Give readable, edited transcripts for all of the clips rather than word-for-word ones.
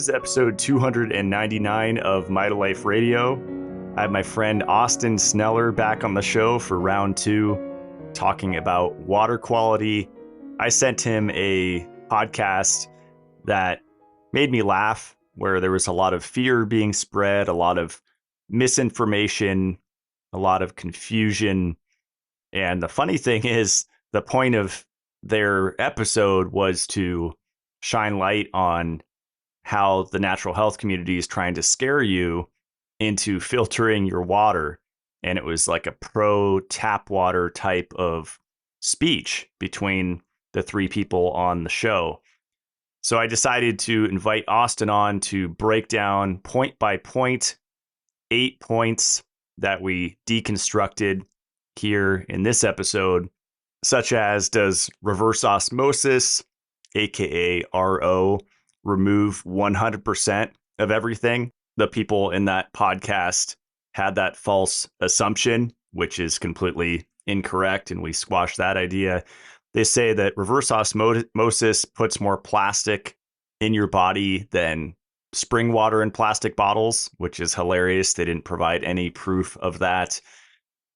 This is episode 299 of Mitolife Radio. I have my friend Austin Sneller back on the show for round two, talking about water quality. I sent him a podcast that made me laugh, where there was a lot of fear being spread, a lot of misinformation, a lot of confusion. And the funny thing is, the point of their episode was to shine light on how the natural health community is trying to scare you into filtering your water. And it was like a pro tap water type of speech between the three people on the show. So I decided to invite Austin on to break down point by point 8 points that we deconstructed here in this episode, such as, does reverse osmosis, aka RO, remove 100% of everything? The people in that podcast had that false assumption, which is completely incorrect, and we squashed that idea. They say that reverse osmosis puts more plastic in your body than spring water in plastic bottles, which is hilarious. They didn't provide any proof of that.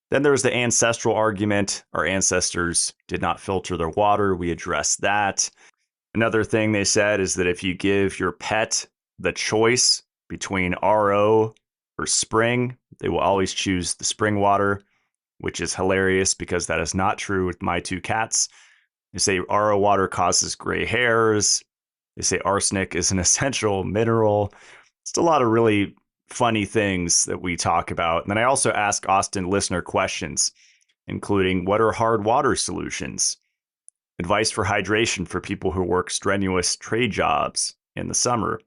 Then there's the ancestral argument. Our ancestors did not filter their water. We addressed that. Another thing they said is that if you give your pet the choice between RO or spring, they will always choose the spring water, which is hilarious because that is not true with my two cats. They say RO water causes gray hairs. They say arsenic is an essential mineral. It's a lot of really funny things that we talk about. And then I also ask Austin listener questions, including what are hard water solutions, advice for hydration for people who work strenuous trade jobs in the summer,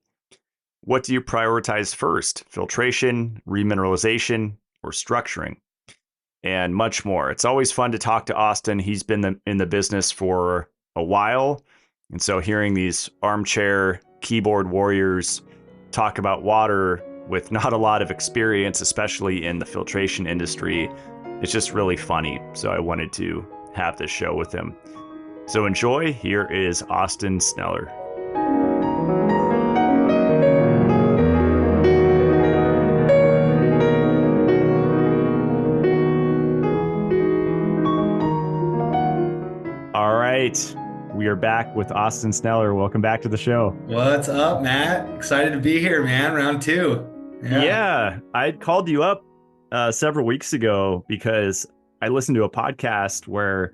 what do you prioritize first, filtration, remineralization, or structuring, and much more. It's always fun to talk to Austin. He's been in the business for a while. And so hearing these armchair keyboard warriors talk about water with not a lot of experience, especially in the filtration industry, it's just really funny. So I wanted to have this show with him. So enjoy. Here is Austin Sneller. All right. We are back with Austin Sneller. Welcome back to the show. What's up, Matt? Excited to be here, man. Round two. Yeah, I'd called you up several weeks ago because I listened to a podcast where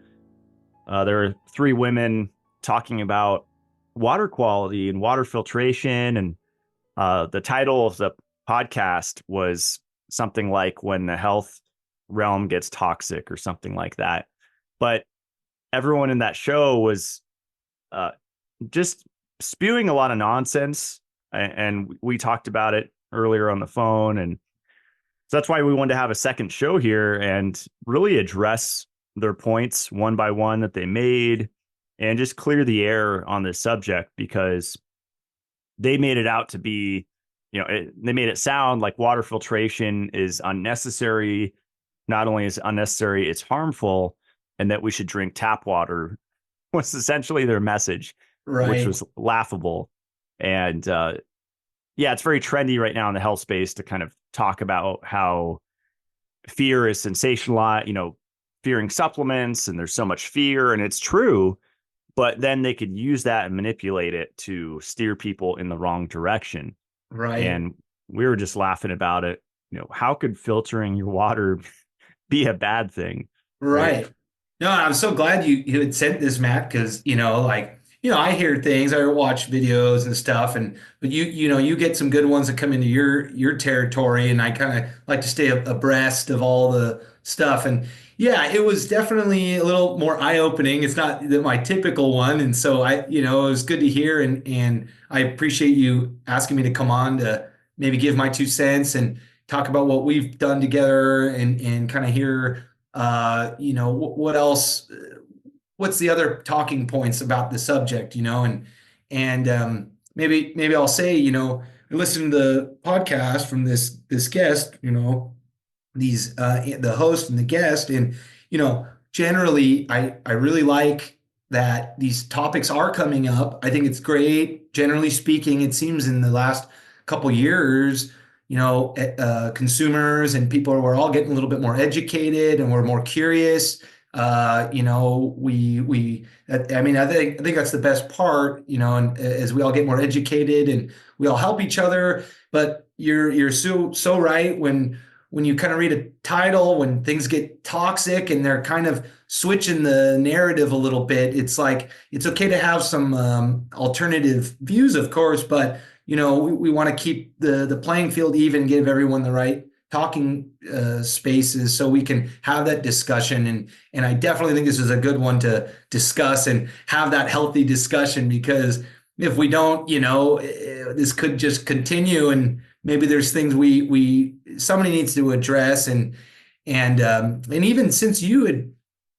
there were three women talking about water quality and water filtration. And the title of the podcast was something like When the Health Realm Gets Toxic or something like that. But everyone in that show was just spewing a lot of nonsense. And we talked about it earlier on the phone. And so that's why we wanted to have a second show here and really address their points one by one that they made and just clear the air on this subject, because they made it out to be, they made it sound like water filtration is unnecessary. Not only is it unnecessary, it's harmful, and that we should drink tap water was essentially their message, Right. Which was laughable. And it's very trendy right now in the health space to kind of talk about how fear is sensationalized, fearing supplements, and there's so much fear, and it's true, but then they could use that and manipulate it to steer people in the wrong direction. Right. And we were just laughing about it. How could filtering your water be a bad thing? Right. No, I'm so glad you had sent this, Matt, because I hear things, I watch videos and stuff, but you get some good ones that come into your territory, and I kind of like to stay abreast of all the stuff. And yeah, it was definitely a little more eye-opening. It's not my typical one, and so it was good to hear, and I appreciate you asking me to come on to maybe give my 2 cents and talk about what we've done together, and kind of hear what else, what's the other talking points about the subject, and maybe I'll say, listen to the podcast from this guest, the host and the guest, and generally I really like that these topics are coming up. I think it's great. Generally speaking, it seems in the last couple years, consumers and people were all getting a little bit more educated and we're more curious. I mean, I think that's the best part, and as we all get more educated and we all help each other. But you're so right when you kind of read a title, when things get toxic and they're kind of switching the narrative a little bit, it's like it's okay to have some alternative views, of course, but we want to keep the playing field even, give everyone the right talking spaces so we can have that discussion. And I definitely think this is a good one to discuss and have that healthy discussion, because if we don't, this could just continue, and maybe there's things we somebody needs to address. And even since you had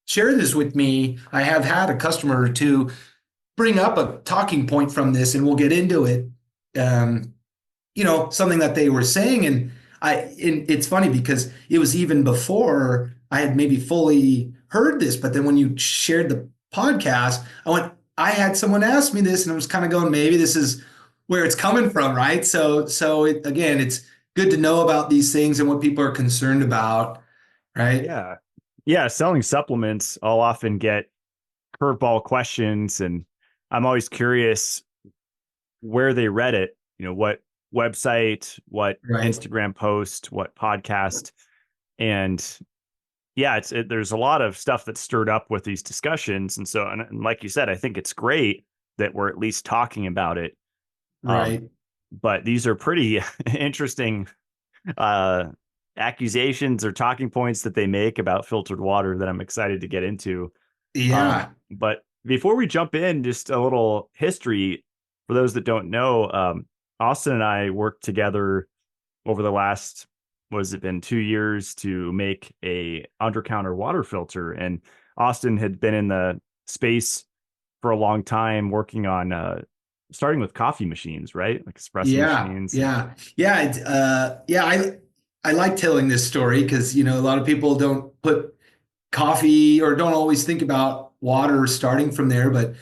shared this with me, I have had a customer or two bring up a talking point from this, and we'll get into it. Something that they were saying, and it's funny because it was even before I had maybe fully heard this, but then when you shared the podcast, I had someone ask me this, and I was kind of going, maybe this is where it's coming from, right? Again, it's good to know about these things and what people are concerned about, right? Yeah. Yeah. Selling supplements, I'll often get curveball questions, and I'm always curious where they read it, what website, what Right. Instagram post, what podcast. And yeah, there's a lot of stuff that's stirred up with these discussions. And so, and like you said, I think it's great that we're at least talking about it. Right. But these are pretty interesting uh, accusations or talking points that they make about filtered water that I'm excited to get into. Yeah. But before we jump in, just a little history for those that don't know. Austin and I worked together over the last, what has it been, 2 years to make a under-counter water filter. And Austin had been in the space for a long time working on starting with coffee machines, right? Like espresso Yeah. machines. Yeah. Yeah. I like telling this story because, a lot of people don't put coffee or don't always think about water starting from there, but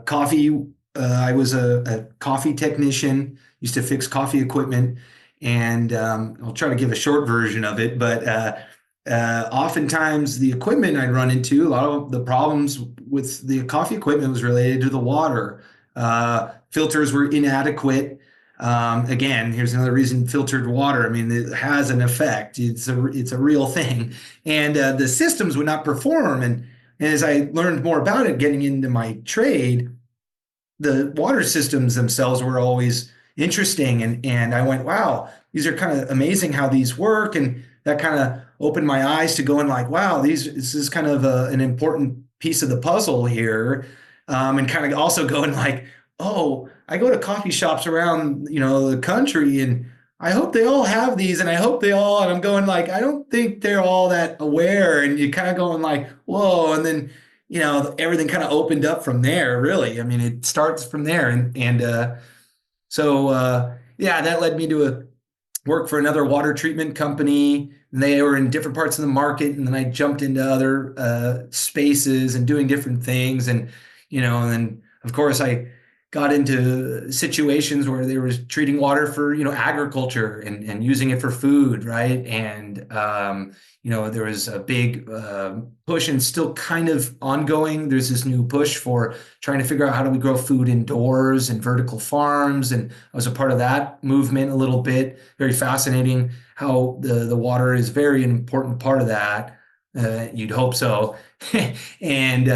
coffee, I was a coffee technician, used to fix coffee equipment, and I'll try to give a short version of it, but oftentimes the equipment I'd run into, a lot of the problems with the coffee equipment was related to the water. Filters were inadequate. Again, here's another reason filtered water. I mean, it has an effect. It's a real thing, and the systems would not perform. And as I learned more about it, getting into my trade, the water systems themselves were always interesting. And I went, wow, these are kind of amazing how these work. And that kind of opened my eyes to going like, wow, this is kind of an important piece of the puzzle here. And kind of also going like, oh, I go to coffee shops around, the country, and I hope they all have these, and I hope they all, and I'm going like, I don't think they're all that aware. And you kind of going like, whoa. And then everything kind of opened up from there, really. I mean, it starts from there. Yeah, that led me to work for another water treatment company. And they were in different parts of the market. And then I jumped into other spaces and doing different things. And then, of course, I got into situations where they were treating water for, agriculture and using it for food, right? And there was a big push, and still kind of ongoing. There's this new push for trying to figure out how do we grow food indoors and vertical farms. And I was a part of that movement a little bit. Very fascinating how the water is very an important part of that. You'd hope so. and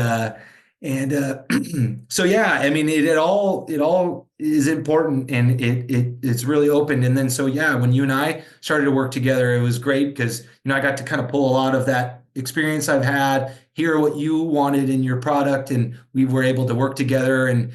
so yeah, I mean, it all is important, and it's really open. And then so yeah, when you and I started to work together, it was great because I got to kind of pull a lot of that experience I've had, hear what you wanted in your product, and we were able to work together. And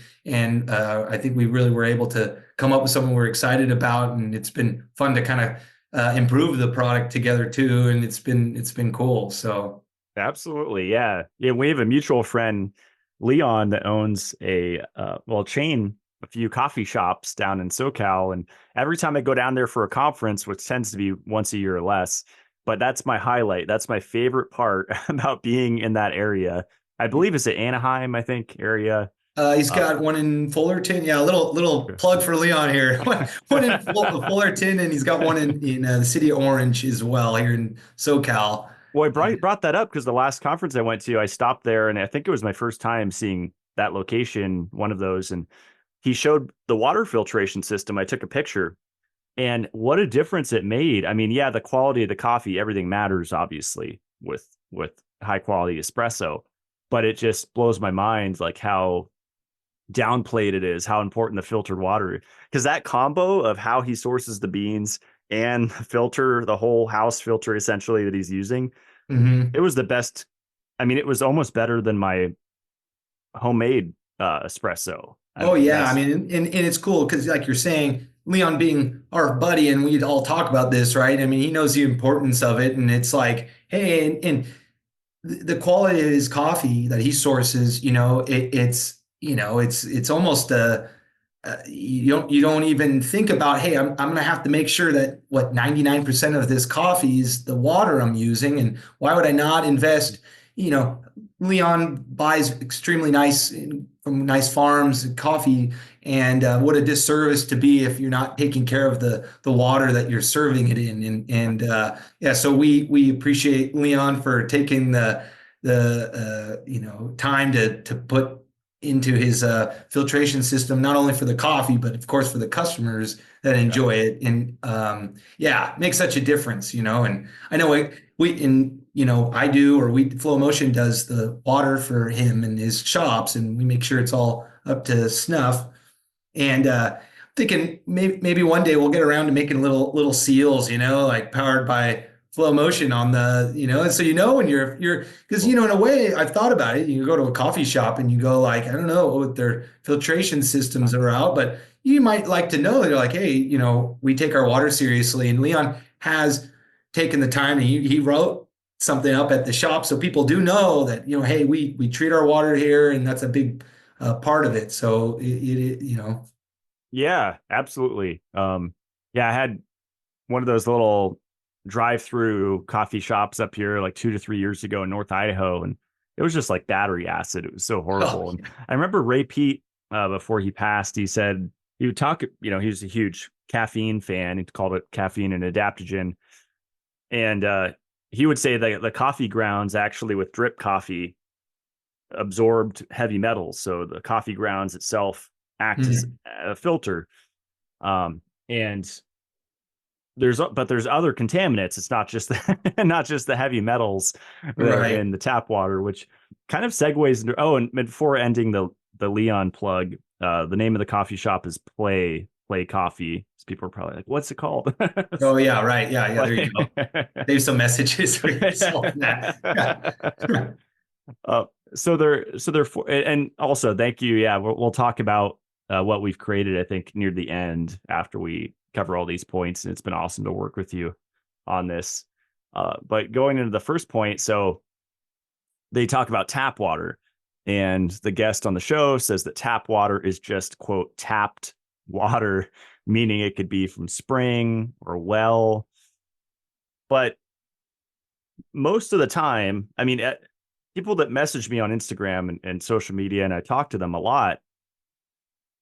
I think we really were able to come up with something we're excited about, and it's been fun to kind of improve the product together too. And it's been cool. So Absolutely. Yeah. Yeah. We have a mutual friend, Leon, that owns chain, a few coffee shops down in SoCal. And every time I go down there for a conference, which tends to be once a year or less, but that's my highlight. That's my favorite part about being in that area I believe it's at Anaheim, I think, area. He's Uh, got one in Fullerton. Yeah, a little plug for Leon here. One in Fullerton, and he's got one in the city of Orange as well here in SoCal. well, brought that up because the last conference I went to, I stopped there, and I think it was my first time seeing that location, one of those, and he showed the water filtration system. I took a picture, and what a difference it made. I mean, yeah, the quality of the coffee, everything matters, obviously, with high quality espresso, but it just blows my mind like how downplayed it is, how important the filtered water, because that combo of how he sources the beans and the filter, the whole house filter essentially that he's using, Hmm. it was the best. I mean, it was almost better than my homemade espresso. Oh yeah, I That's mean, and it's cool because like you're saying, Leon being our buddy, and we all talk about this, right? I mean, he knows the importance of it, and it's like, hey, and the quality of his coffee that he sources, it's almost you don't even think about, hey, I'm gonna have to make sure that what 99% of this coffee is the water I'm using, and why would I not invest? You know, Leon buys extremely nice from nice farms coffee, and what a disservice to be if you're not taking care of the water that you're serving it in, and yeah, so we appreciate Leon for taking the time to put into his filtration system, not only for the coffee, but of course for the customers that yeah, enjoy it. And yeah, it makes such a difference, And I know I do, or Flow Motion does the water for him and his shops, and we make sure it's all up to snuff. And thinking maybe one day we'll get around to making little seals, like powered by flow motion on and so when you're because cool. in a way I've thought about it. You go to a coffee shop and you go like, I don't know what their filtration systems are out, but you might like to know that you're like, hey, we take our water seriously, and Leon has taken the time, and he wrote something up at the shop so people do know that hey, we treat our water here, and that's a big part of it. So Yeah, absolutely. Yeah, I had one of those little drive-through coffee shops up here like 2 to 3 years ago in North Idaho, and it was just like battery acid. It was so oh horrible. And I remember Ray Pete, before he passed, he said he would talk. He was a huge caffeine fan. He called it caffeine and adaptogen, and he would say that the coffee grounds actually with drip coffee absorbed heavy metals, so the coffee grounds itself act as Mhm. a filter. And there's other contaminants. It's not just not just the heavy metals that are Right. in the tap water, which kind of segues into. Oh, and before ending the Leon plug, the name of the coffee shop is Play Coffee. So people are probably like, "What's it called?" Oh yeah, right. Yeah, yeah, there you Play. go. Save some messages for yourself in that. Yeah. uh, so they're and also thank you. Yeah, we'll talk about what we've created. I think near the end after we cover all these points, and it's been awesome to work with you on this. But going into the first point, so they talk about tap water, and the guest on the show says that tap water is just quote tapped water, meaning it could be from spring or well. But most of the time, I mean, people that message me on Instagram and social media, and I talk to them a lot,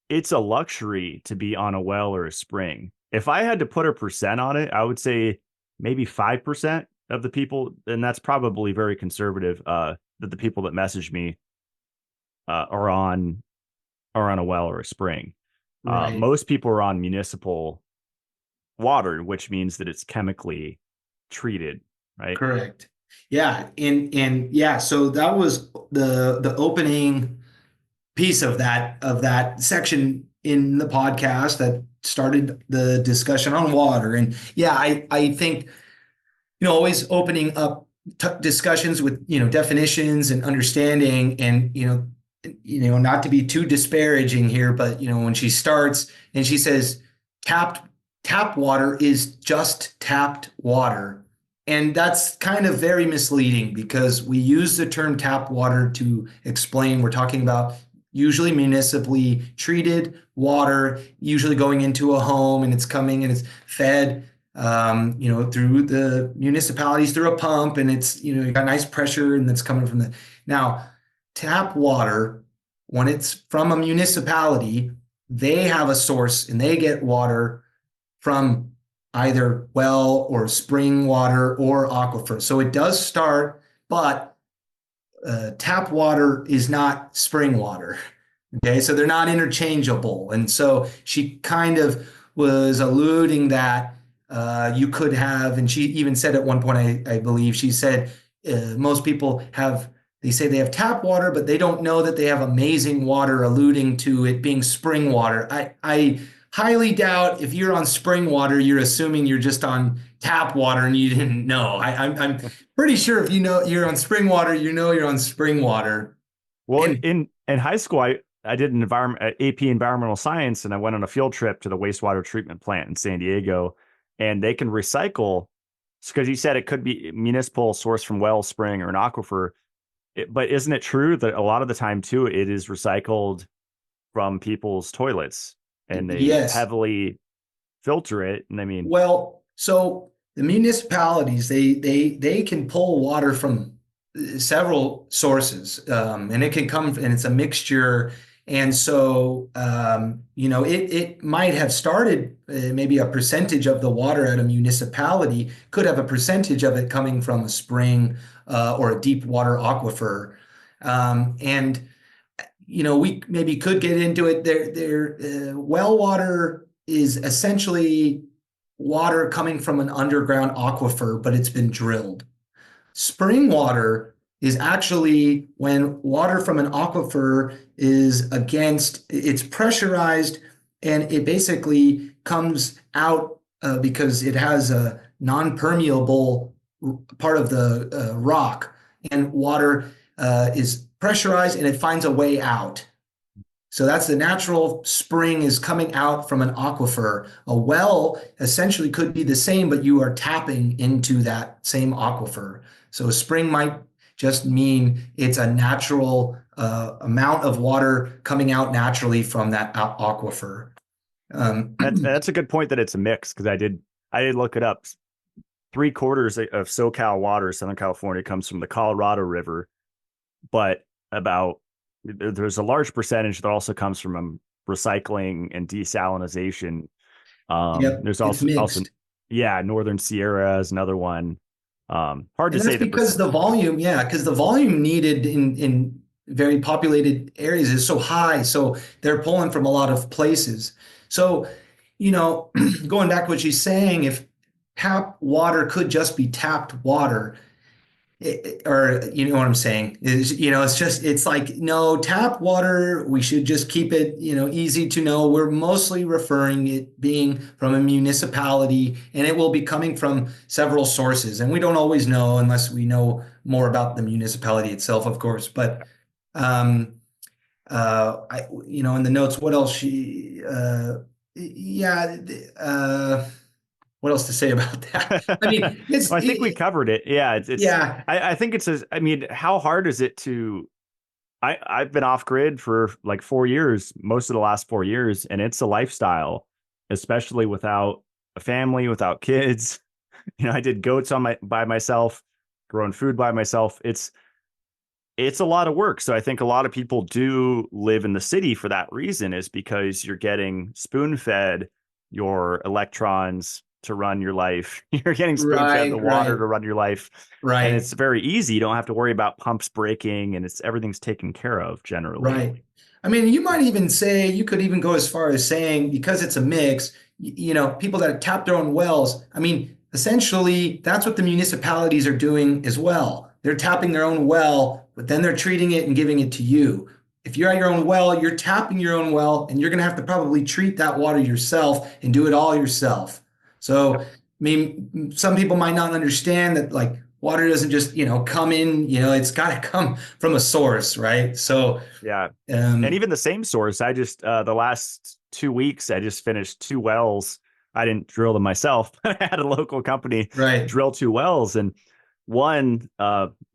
it's a luxury to be on a well or a spring. If I had to put a percent on it, I would say maybe 5% of the people, and that's probably very conservative, that the people that message me are on a well or a spring. Right. Most people are on municipal water, which means that it's chemically treated, right? Correct. Yeah. And yeah, so that was the opening piece of that section in the podcast that started the discussion on water. And yeah, I think always opening up discussions with definitions and understanding, and not to be too disparaging here, but when she starts and she says tapped tap water is just tapped water, and that's kind of very misleading because we use the term tap water to explain we're talking about usually municipally treated water, usually going into a home, and it's coming and it's fed through the municipalities through a pump, and it's you got nice pressure, and that's coming from the now. tap water, when it's from a municipality, they have a source and they get water from either well or spring water or aquifer. So it does start, but tap water is not spring water. Okay, so they're not interchangeable. And so she kind of was alluding that you could have, and she even said at one point, I believe, she said most people have, they say they have tap water, but they don't know that they have amazing water, alluding to it being spring water. I highly doubt if you're on spring water, you're assuming you're just on tap water and you didn't know. I'm pretty sure if you know you're on spring water, you know you're on spring water. Well, And in high school, I did an AP environmental science, and I went on a field trip to the wastewater treatment plant in San Diego, and they can recycle because you said it could be municipal source from well, spring, or an aquifer. But isn't it true that a lot of the time too, it is recycled from people's toilets and they yes, heavily filter it? And I mean, well, so the municipalities, they can pull water from several sources, and it can come and it's a mixture. And so, it might have started maybe a percentage of the water at a municipality could have a percentage of it coming from a spring or a deep water aquifer. And we maybe could get into it. Well water is essentially water coming from an underground aquifer, but it's been drilled. Spring water is actually when water from an aquifer is it's pressurized and it basically comes out because it has a non-permeable part of the rock, and water is pressurized and it finds a way out. So that's the natural spring is coming out from an aquifer. A well essentially could be the same, but you are tapping into that same aquifer. So a spring might just mean it's a natural amount of water coming out naturally from that aquifer. that's a good point that it's a mix because I did look it up. Three-quarters of SoCal water, Southern California, comes from the Colorado River, but there's a large percentage that also comes from recycling and desalinization. Yep, There's it's also, mixed. yeah, Northern Sierra is another one. Hard to And say that's the because percent. the volume, yeah, because the volume needed in very populated areas is so high. So they're pulling from a lot of places. So, going back to what she's saying, if tap water could just be tapped water, or you know what I'm saying is, it's like, no, tap water, we should just keep it, easy to know. We're mostly referring it being from a municipality, and it will be coming from several sources. And we don't always know unless we know more about the municipality itself, of course. But um, in the notes, what else yeah, what else to say about that? I mean, Well, I think we covered it. Yeah, yeah, I think I mean, how hard is it to, I've been off grid for like 4 years, most of the last 4 years, and it's a lifestyle, especially without a family, without kids. I did goats by myself, growing food by myself. It's a lot of work. So I think a lot of people do live in the city for that reason, is because you're getting spoon fed your electrons to run your life. You're getting spoon fed the right, water right, to run your life. And right. it's very easy. You don't have to worry about pumps breaking, and everything's taken care of generally. Right. I mean, you might even say, you could even go as far as saying, because it's a mix, people that tap their own wells, I mean, essentially, that's what the municipalities are doing as well. They're tapping their own well, but then they're treating it and giving it to you. If you're at your own well, you're tapping your own well, and you're going to have to probably treat that water yourself and do it all yourself. So, I mean, some people might not understand that, like, water doesn't just, come in, it's got to come from a source, right? So, Yeah. And um, even the same source, I just, the last 2 weeks, I just finished two wells. I didn't drill them myself, but I had a local company right. drill two wells. And one,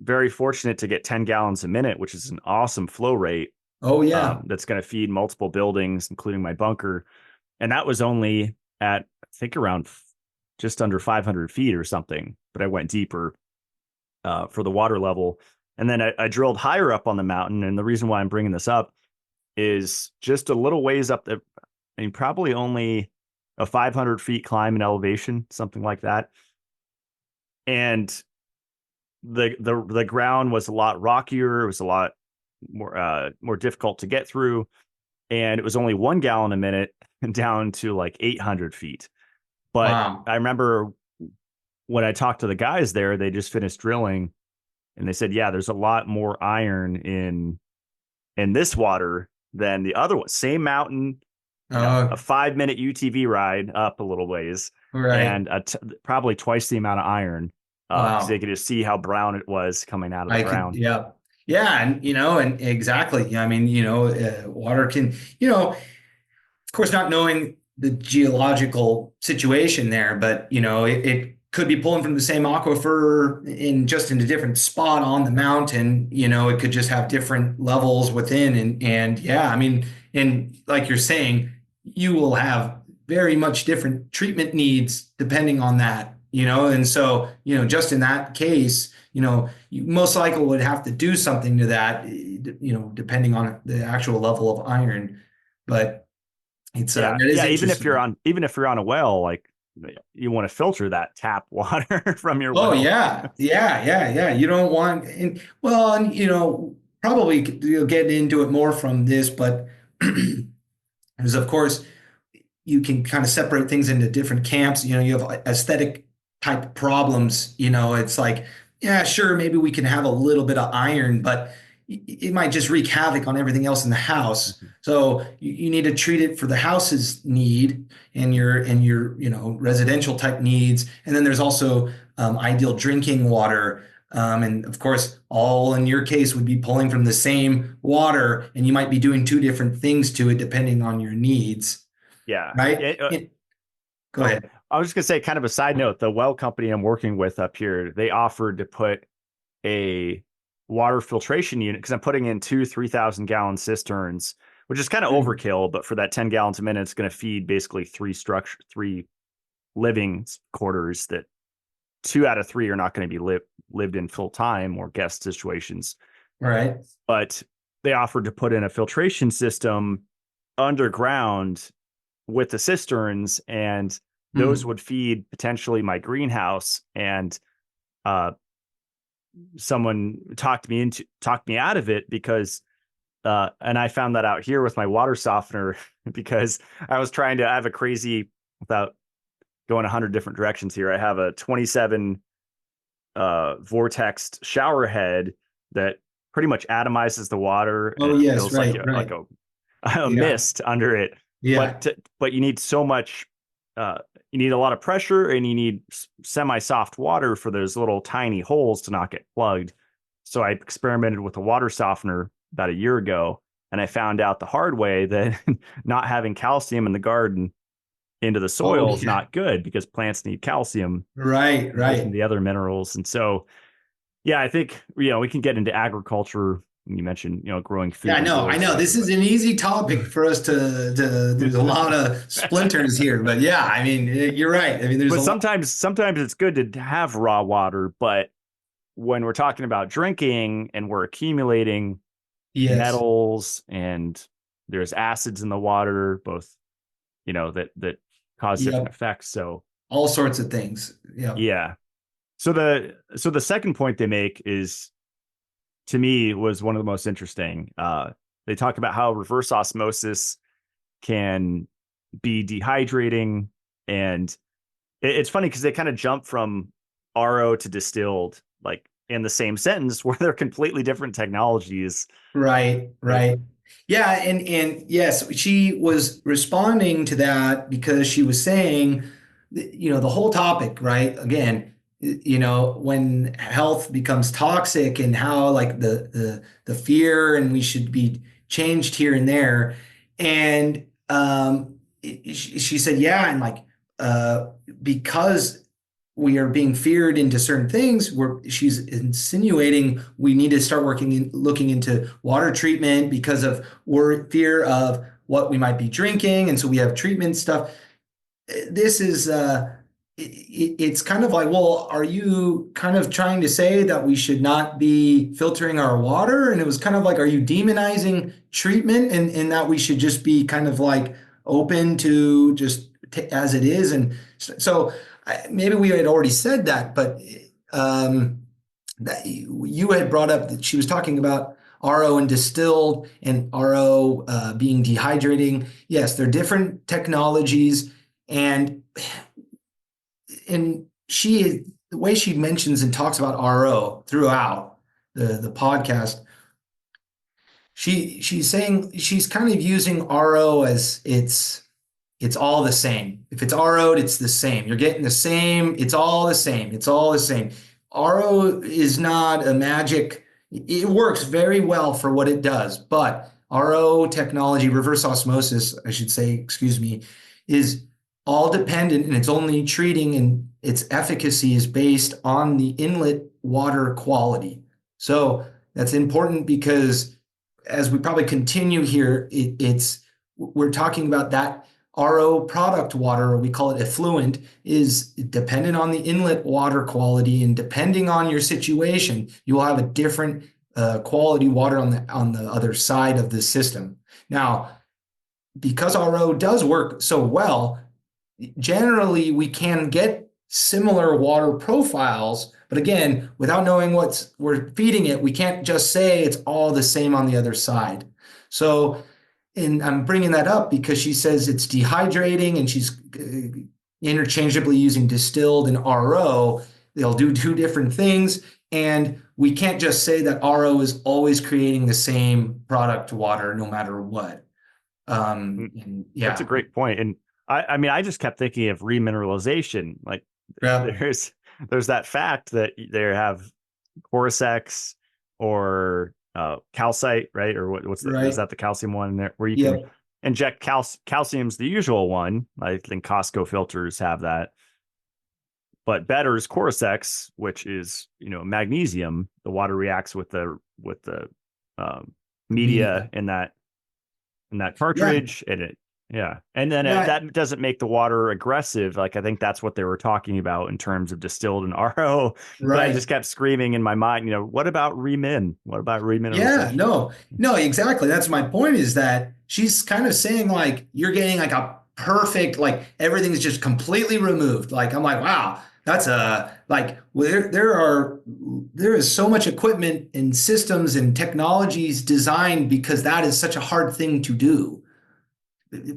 very fortunate to get 10 gallons a minute, which is an awesome flow rate. Oh yeah. That's going to feed multiple buildings, including my bunker. And that was only at, I think, around just under 500 feet or something. But I went deeper for the water level. And then I drilled higher up on the mountain. And the reason why I'm bringing this up is just a little ways up there. I mean, probably only a 500 feet climb in elevation, something like that. And the ground was a lot rockier. It was a lot more difficult to get through, and it was only 1 gallon a minute down to like 800 feet. But Wow. I remember when I talked to the guys there, they just finished drilling, and they said, "Yeah, there's a lot more iron in this water than the other one. Same mountain, a Oh, 5 minute UTV ride up a little ways, right. and probably twice the amount of iron." Because they Wow. could just see how brown it was coming out of the I could, ground. yeah. Yeah. And, and exactly. I mean, water can, of course, not knowing the geological situation there, but it could be pulling from the same aquifer in a different spot on the mountain. It could just have different levels within, and yeah, I mean, and like you're saying, you will have very much different treatment needs depending on that. And so just in that case, you most likely would have to do something to that, depending on the actual level of iron, but. Yeah, That is yeah. interesting. Even if you're on a well, like you want to filter that tap water from your Oh well. yeah, yeah, yeah, yeah. You don't want, and well, and probably you'll get into it more from this, but because of course you can kind of separate things into different camps. You have aesthetic type problems. It's like, yeah, sure, maybe we can have a little bit of iron, but it might just wreak havoc on everything else in the house. Mhm. So you need to treat it for the house's need and your residential type needs. And then there's also ideal drinking water. And of course, all in your case would be pulling from the same water, and you might be doing two different things to it depending on your needs. Yeah. Right? Go Oh, ahead. I was just gonna say, kind of a side note. The well company I'm working with up here, they offered to put a water filtration unit because I'm putting in two 3,000 gallon cisterns, which is kind of Mm. overkill. But for that 10 gallons a minute, it's going to feed basically three living quarters that 2 out of 3 are not going to be lived in full time or guest situations. Right. But they offered to put in a filtration system underground with the cisterns, and those Mm. would feed potentially my greenhouse. And uh, someone talked me out of it because and I found that out here with my water softener because I was trying to I have a crazy, without going 100 different directions here, I have a 27 vortex shower head that pretty much atomizes the water, and Oh, it yes. feels like Right. Right. a Yeah. mist under it. Yeah. But you need so much uh, you need a lot of pressure, and you need semi-soft water for those little tiny holes to not get plugged. So I experimented with a water softener about a year ago, and I found out the hard way that not having calcium in the garden into the Oh, soil is yeah. not good, because plants need calcium Right. in addition to Right. the other minerals. And so, yeah, I think, we can get into agriculture. You mentioned, growing Yeah, food and I grow know. stuff, This is but an easy topic for us to, there's a lot of splinters here, but yeah, I mean, you're right. I mean, there's a but lot. sometimes it's good to have raw water. But when we're talking about drinking and we're accumulating Yes. metals, and there's acids in the water, both, that cause different Yep. effects. So All sorts of things. Yep. yeah. So the second point they make is, to me, was one of the most interesting. They talk about how reverse osmosis can be dehydrating, and it's funny because they kind of jump from RO to distilled, like in the same sentence, where they're completely different technologies. Right, It, right. Yeah, and yes, she was responding to that because she was saying, the whole topic, right? Again, when health becomes toxic and how like the fear and we should be changed here and there. And she said, yeah, and like because we are being feared into certain things, where she's insinuating we need to start looking into water treatment because of fear of what we might be drinking, and so we have treatment stuff. This is it's kind of like, well, are you kind of trying to say that we should not be filtering our water? And it was kind of like, are you demonizing treatment and that we should just be kind of like open to just as it is? And so maybe we had already said that, but that you had brought up that she was talking about RO and distilled and RO being dehydrating. Yes, they're different technologies. And she the way she mentions and talks about RO throughout the podcast, she's saying she's kind of using RO as it's all the same. If it's RO'd, it's the same. You're getting the same. It's all the same. It's all the same. RO is not a magic. It works very well for what it does, but RO technology, reverse osmosis, I should say, excuse me, is all dependent and it's only treating and its efficacy is based on the inlet water quality. So that's important because as we probably continue here, it's we're talking about that RO product water, or we call it effluent, is dependent on the inlet water quality, and depending on your situation, you will have a different quality water on the other side of the system. Now, because RO does work so well, generally we can get similar water profiles, but again, without knowing what we're feeding it, we can't just say it's all the same on the other side. So, and I'm bringing that up because she says it's dehydrating and she's interchangeably using distilled and RO. They'll do two different things. And we can't just say that RO is always creating the same product water no matter what. That's a Yeah. great point. And I mean, I just kept thinking of remineralization. Like Yeah. there's that fact that they have Coresex or calcite, right? Or what's the, is Right. that the calcium one in there where you can Yep. inject calcium's the usual one. I think Costco filters have that. But better is Coresex, which is, magnesium. The water reacts with the media Media. in that Yeah. cartridge, and and then Yeah. that doesn't make the water aggressive. Like I think that's what they were talking about in terms of distilled and RO. But I just Right. kept screaming in my mind, what about remin? What about Yeah. remineralization? No, no, exactly. That's my point is that she's kind of saying like you're getting like a perfect, like everything's just completely removed. Like I'm like, wow, that's a like there is so much equipment and systems and technologies designed because that is such a hard thing to do.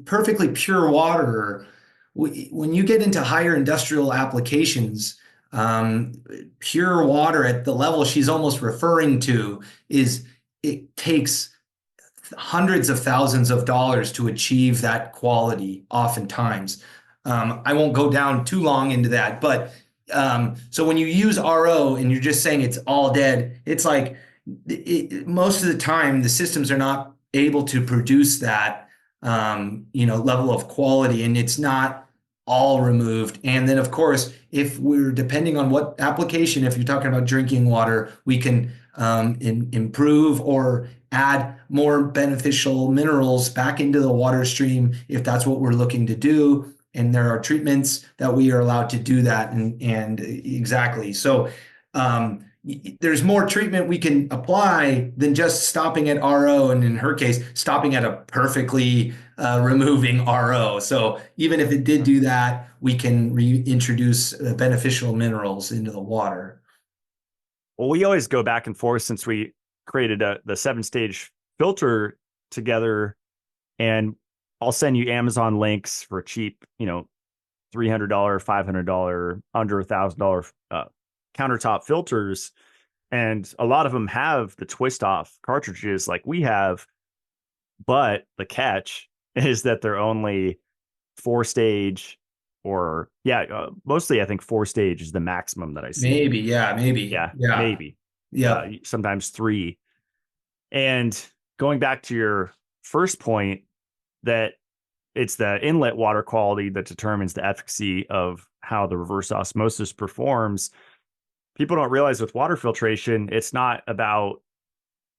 Perfectly pure water, when you get into higher industrial applications, um, pure water at the level she's almost referring to is it takes hundreds of thousands of dollars to achieve that quality oftentimes. I won't go down too long into that, but so when you use RO and you're just saying it's all dead, it's like most of the time the systems are not able to produce that level of quality, and it's not all removed. And then, of course, if we're depending on what application, if you're talking about drinking water, we can improve or add more beneficial minerals back into the water stream if that's what we're looking to do. And there are treatments that we are allowed to do that. And exactly. So there's more treatment we can apply than just stopping at RO. And in her case, stopping at a perfectly removing RO. So even if it did do that, we can reintroduce beneficial minerals into the water. Well, we always go back and forth since we created the 7-stage filter together, and I'll send you Amazon links for cheap, $300, $500, under $1,000 countertop filters. And a lot of them have the twist off cartridges like we have. But the catch is that they're only 4-stage mostly I think 4-stage is the maximum that I see. Maybe, yeah, maybe, Yeah, yeah, maybe. yeah, Sometimes 3. And going back to your first point, that it's the inlet water quality that determines the efficacy of how the reverse osmosis performs. People don't realize with water filtration, it's not about,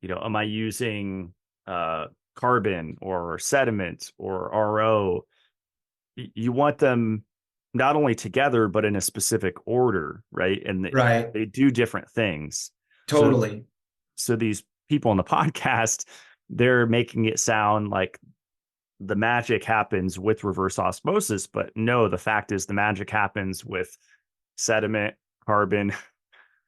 am I using carbon or sediment or RO? You want them not only together, but in a specific order, right? And Right. they do different things. So, Totally. so these people on the podcast, they're making it sound like the magic happens with reverse osmosis, but no, the fact is the magic happens with sediment, carbon,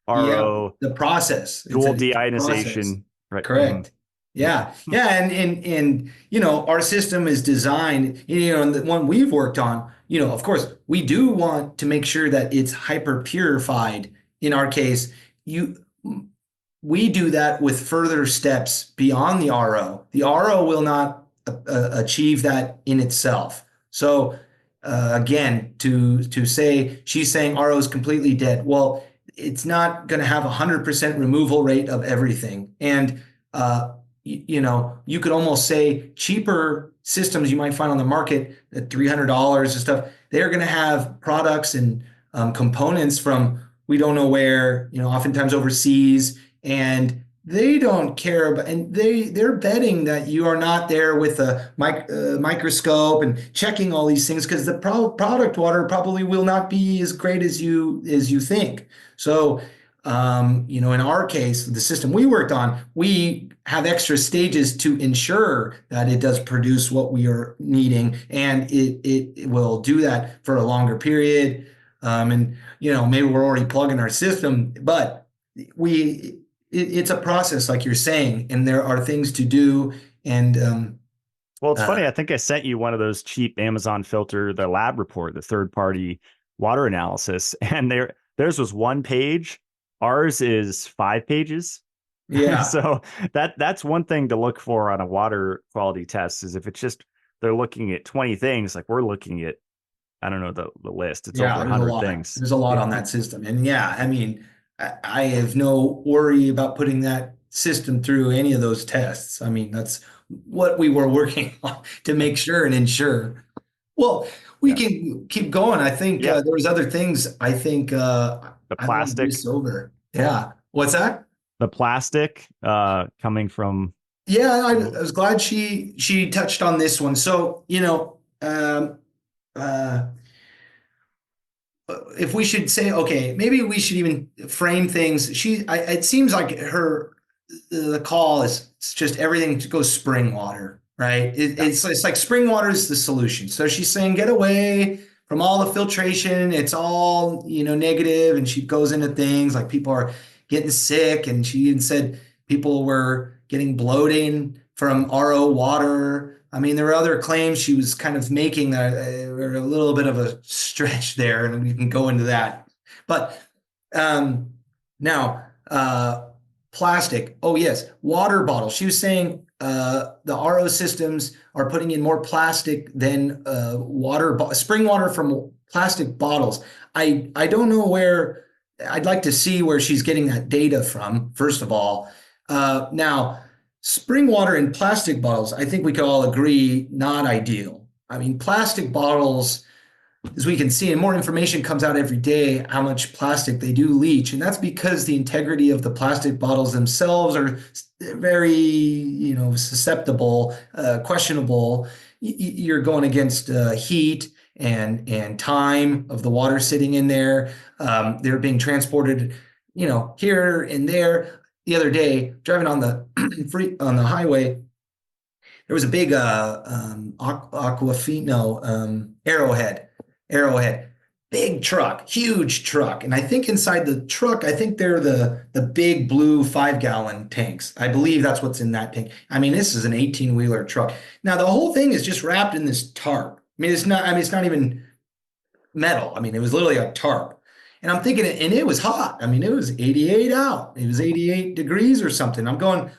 Yeah. RO, The process. dual It's a process. deionization, right? Correct. Yeah. Yeah. And our system is designed, and the one we've worked on, of course, we do want to make sure that it's hyper purified. In our case, you we do that with further steps beyond the RO. The RO will not achieve that in itself. So again, to say she's saying RO is completely dead. Well, it's not going to have 100% removal rate of everything. And you could almost say cheaper systems you might find on the market at $300 and stuff. They're going to have products and components from we don't know where, oftentimes overseas, and they don't care about, and they're betting that you are not there with a microscope and checking all these things because the product water probably will not be as great as you think. So in our case, the system we worked on, we have extra stages to ensure that it does produce what we are needing, and it will do that for a longer period. And maybe we're already plugging our system, but it's a process, like you're saying, and there are things to do. And Well, it's funny. I think I sent you one of those cheap Amazon filter, the lab report, the third party water analysis, and theirs was 1 page. Ours is 5 pages. yeah, So that's one thing to look for on a water quality test is if it's just they're looking at 20 things, like we're looking at, I don't know the list. It's over yeah, there's a 100 lot. things. There's a lot on that system, and yeah, I mean, I have no worry about putting that system through any of those tests. I mean, that's what we were working on to make sure and ensure. Well, we Yeah. can keep going. I think Yeah. there was other things. I think The I don't want to do plastic, this over. Yeah. What's that? the plastic coming from, Yeah, I was glad she touched on this one. So, uh, if we should say, okay, maybe we should even frame things. It seems like the call is it's just everything goes spring water, right? yeah. It's like spring water is the solution. So she's saying get away from all the filtration. It's all negative, and she goes into things like people are getting sick, and she even said people were getting bloating from RO water. I mean, there were other claims she was kind of making that were a little bit of a stretch there, and we can go into that. But now, plastic. Oh, yes, water bottles. She was saying the RO systems are putting in more plastic than spring water from plastic bottles. I don't know where. I'd like to see where she's getting that data from, first of all. Now, spring water in plastic bottles, I think we could all agree, not ideal. I mean, plastic bottles, as we can see, and more information comes out every day how much plastic they do leach. And that's because the integrity of the plastic bottles themselves are very, susceptible, questionable. You're going against heat and time of the water sitting in there. They're being transported, here and there. The other day, driving on the on the highway, there was a big Aquafino Arrowhead, big truck, huge truck, and I think inside the truck, I think they're the big blue 5-gallon tanks. I believe that's what's in that tank. I mean, this is an 18-wheeler truck. Now the whole thing is just wrapped in this tarp. I mean, it's not. I mean, it's not even metal. I mean, it was literally a tarp. And I'm thinking, and it was hot. I mean, it was 88 out. It was 88 degrees or something. I'm going,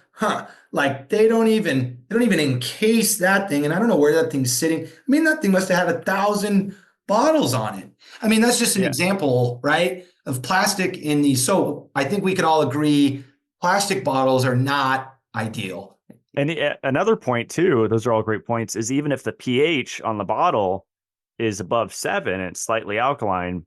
like they don't even encase that thing. And I don't know where that thing's sitting. I mean, that thing must have had 1,000 bottles on it. I mean, that's just an Yeah. example, right, of plastic in these. So I think we can all agree plastic bottles are not ideal. And another point too, those are all great points, is even if the pH on the bottle is above 7 and it's slightly alkaline,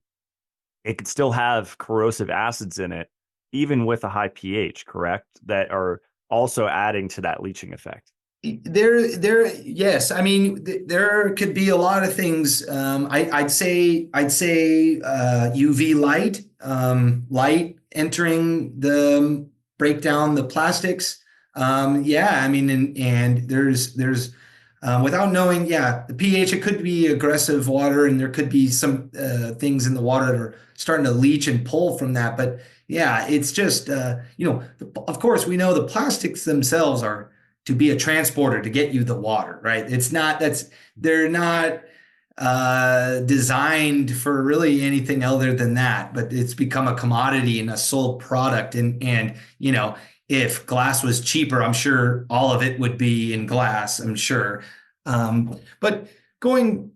it could still have corrosive acids in it, even with a high pH, correct? That are also adding to that leaching effect. Yes. I mean, there could be a lot of things. I'd say UV light, light entering break down the plastics. Yeah. I mean, and without knowing, yeah, the pH, it could be aggressive water, and there could be some things in the water that are starting to leach and pull from that. But yeah, it's just, of course, we know the plastics themselves are to be a transporter to get you the water, right? They're not designed for really anything other than that, but it's become a commodity and a sold product. And if glass was cheaper, I'm sure all of it would be in glass, I'm sure. But going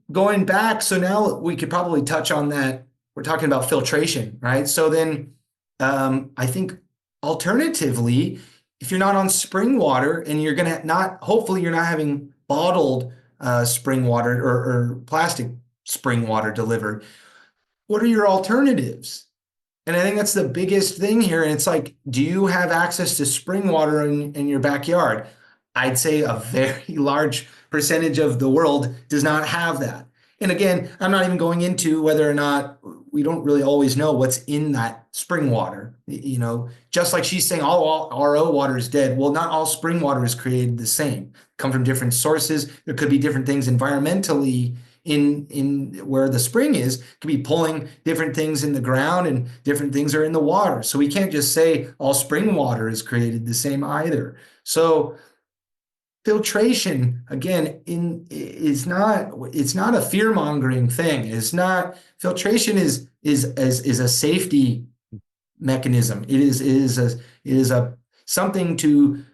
back, so now we could probably touch on that. We're talking about filtration, right? So then I think alternatively, if you're not on spring water and you're gonna not, hopefully you're not having bottled spring water or plastic spring water delivered, what are your alternatives? And I think that's the biggest thing here. And it's like, do you have access to spring water in your backyard? I'd say a very large percentage of the world does not have that. And again, I'm not even going into whether or not we don't really always know what's in that spring water. Just like she's saying, all RO water is dead. Well, not all spring water is created the same. Come from different sources. There could be different things environmentally in where the spring is, could be pulling different things in the ground and different things are in the water. So we can't just say all spring water is created the same either. So filtration again is not, it's not a fear-mongering thing. It's not, filtration is a safety mechanism. It is a something to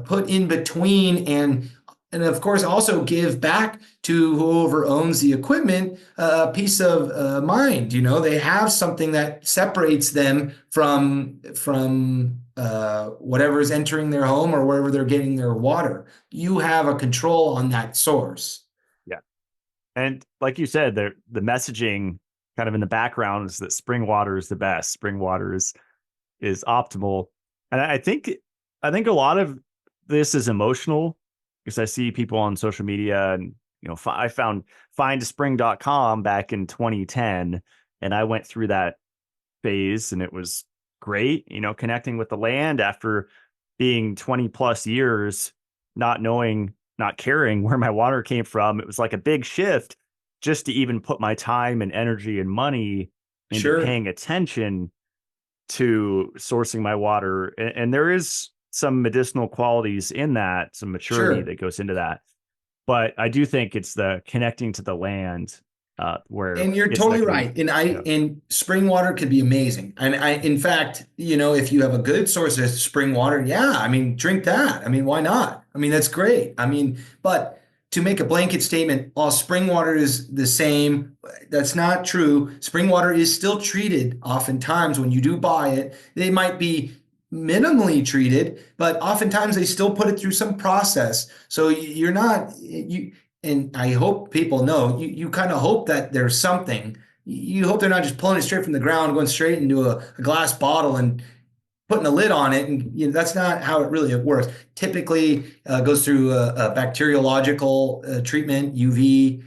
put in between and of course also give back to whoever owns the equipment a peace of mind. They have something that separates them from whatever is entering their home or wherever they're getting their water. You have a control on that source. Yeah. And like you said, the messaging kind of in the background is that spring water is the best. Spring water is optimal. And I think a lot of this is emotional because I see people on social media and I found findspring.com back in 2010 and I went through that phase and it was great, connecting with the land after being 20 plus years not knowing, not caring where my water came from. It was like a big shift just to even put my time and energy and money into Sure, paying attention to sourcing my water. And there is some medicinal qualities in that, some maturity sure. that goes into that. But I do think it's the connecting to the land where And you're it's the totally right. yeah, And spring water could be amazing. And in fact, if you have a good source of spring water, yeah, I mean, drink that. I mean, why not? I mean, that's great. I mean, but to make a blanket statement, all spring water is the same, that's not true. Spring water is still treated oftentimes when you do buy it. They might be minimally treated, but oftentimes they still put it through some process. So you're not, and I hope people know, you kind of hope that there's something. You hope they're not just pulling it straight from the ground, going straight into a glass bottle and putting a lid on it. And that's not how it really works. Typically goes through a bacteriological treatment, UV.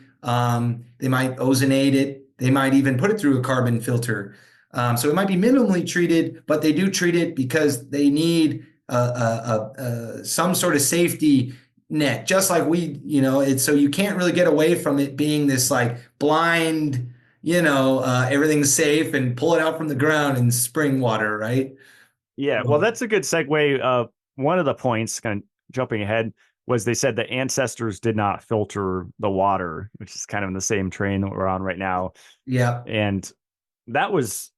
They might ozonate it. They might even put it through a carbon filter. So it might be minimally treated, but they do treat it because they need some sort of safety net, just like it's, so you can't really get away from it being this like blind, everything's safe and pull it out from the ground in spring water, right? yeah. Well, that's a good segue. One of the points, kind of jumping ahead, was they said that ancestors did not filter the water, which is kind of in the same train that we're on right now. Yeah. And that was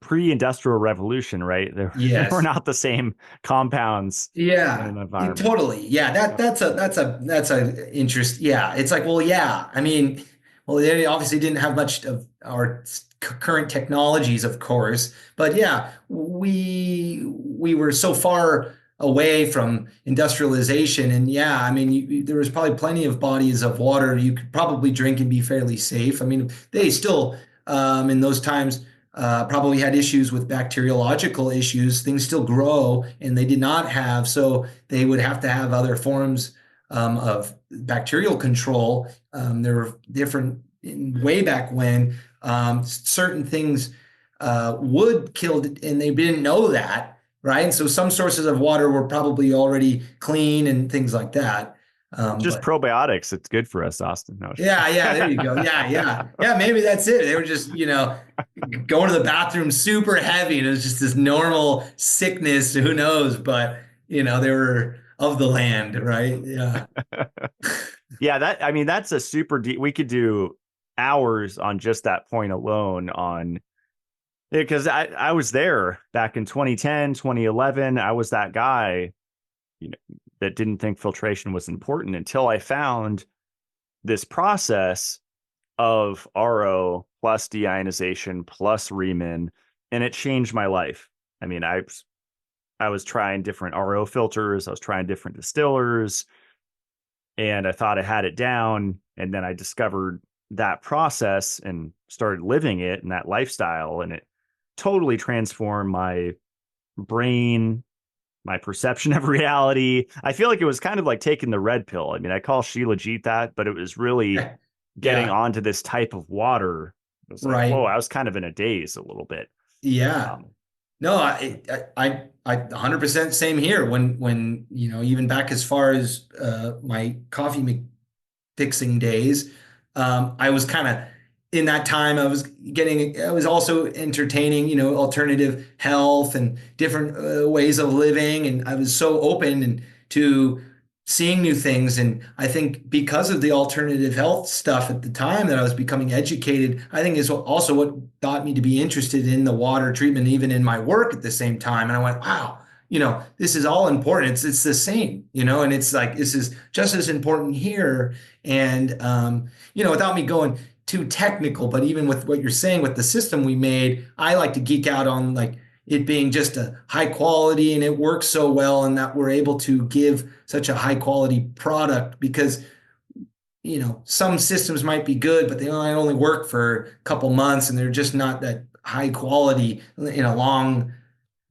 pre-industrial revolution, right? They were Yes. not the same compounds in Yeah. an environment. Totally. Yeah. That's a interest. Yeah. It's like, well, yeah. I mean, well, they obviously didn't have much of our current technologies, of course, but yeah, we were so far away from industrialization, and yeah, I mean, there was probably plenty of bodies of water you could probably drink and be fairly safe. I mean, they still in those times probably had issues with bacteriological issues. Things still grow, and they did not have, so they would have to have other forms. of bacterial control. There were different way back when certain things would kill, and they didn't know that, right? And so some sources of water were probably already clean and things like that. Just But probiotics. It's good for us, Austin. No. yeah, there you go. Yeah. Maybe that's it. They were just, going to the bathroom super heavy, and it was just this normal sickness. Who knows? But they were of the land, right? Yeah. Yeah, that's a super deep. We could do hours on just that point alone on, because I was there back in 2010, 2011. I was that guy, that didn't think filtration was important until I found this process of RO plus deionization plus remin, and it changed my life. I mean, I was trying different RO filters, I was trying different distillers, and I thought I had it down. And then I discovered that process and started living it and that lifestyle, and it totally transformed my brain, my perception of reality. I feel like it was kind of like taking the red pill. I mean, I call Sheila Jeet that, but it was really getting Yeah. onto this type of water. It was like, whoa, Right. I was kind of in a daze a little bit. Yeah. Um, No, I 100% same here. When even back as far as my coffee fixing days, I was kind of in that time. I was also entertaining, alternative health and different ways of living, and I was so open and to seeing new things. And I think because of the alternative health stuff at the time that I was becoming educated, I think is also what got me to be interested in the water treatment, even in my work at the same time. And I went, wow, this is all important. It's the same, and it's like, this is just as important here. And, without me going too technical, but even with what you're saying with the system we made, I like to geek out on like it being just a high quality, and it works so well, and that we're able to give such a high quality product because some systems might be good, but they only work for a couple months, and they're just not that high quality in a long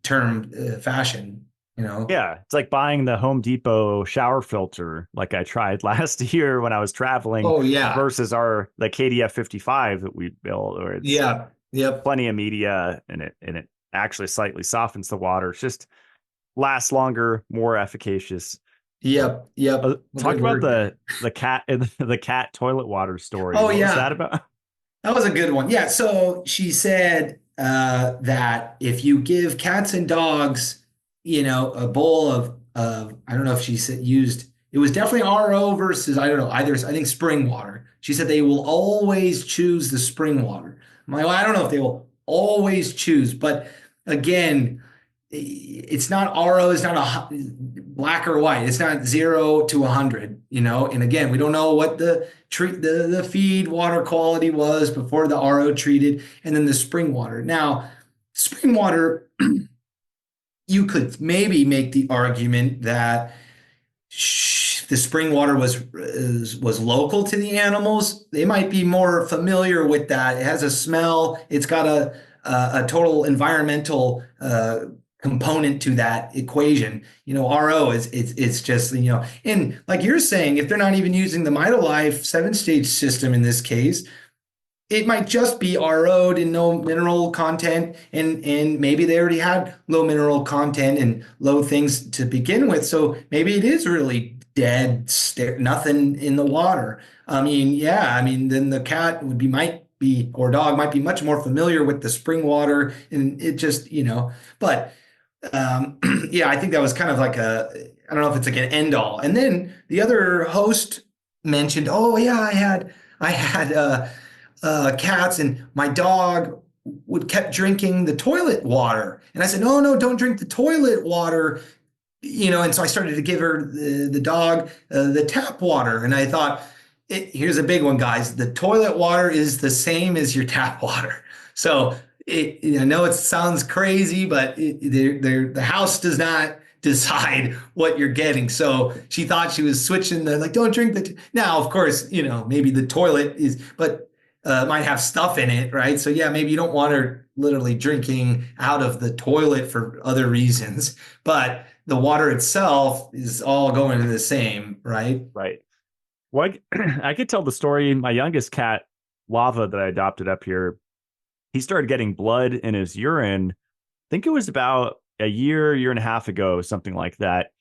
term fashion. yeah, it's like buying the Home Depot shower filter, like I tried last year when I was traveling, Oh yeah, versus the KDF 55 that we built, where it's yeah, yep, plenty of media, and it actually slightly softens the water. It's just lasts longer, more efficacious. But yep. talk Good about word there. the cat and the cat toilet water story. Oh What was that yeah, about? that was a good one. Yeah, so she said that if you give cats and dogs, a bowl of I don't know if she said used it was definitely RO versus I don't know either I think spring water. She said they will always choose the spring water. I'm like, well, I don't know if they will always choose, but again, it's not RO, it's not black or white. It's not 0 to 100, And again, we don't know what the feed water quality was before the RO treated, and then the spring water. Now, spring water, you could maybe make the argument that the spring water was local to the animals. They might be more familiar with that. It has a smell. It's got a total environmental component to that equation. RO it's just and like you're saying, if they're not even using the Mitolife 7-stage system in this case, it might just be RO'd and no mineral content, and maybe they already had low mineral content and low things to begin with. So maybe it is really dead, nothing in the water. I mean, yeah, I mean, then the cat might be, or dog might be much more familiar with the spring water, and it just, but yeah, I think that was kind of like I don't know if it's like an end all. And then the other host mentioned, oh yeah, I had cats, and my dog would kept drinking the toilet water. And I said, no, don't drink the toilet water. And so I started to give her the dog the tap water. And I thought, here's a big one, guys. The toilet water is the same as your tap water. So I know it sounds crazy, but the house does not decide what you're getting. So she thought she was switching don't drink now, of course, maybe the toilet but might have stuff in it, right? So yeah, maybe you don't want her literally drinking out of the toilet for other reasons. But the water itself is all going to the same, right? Right. Well, I could tell the story. My youngest cat, Lava, that I adopted up here, he started getting blood in his urine. I think it was about a year and a half ago, something like that.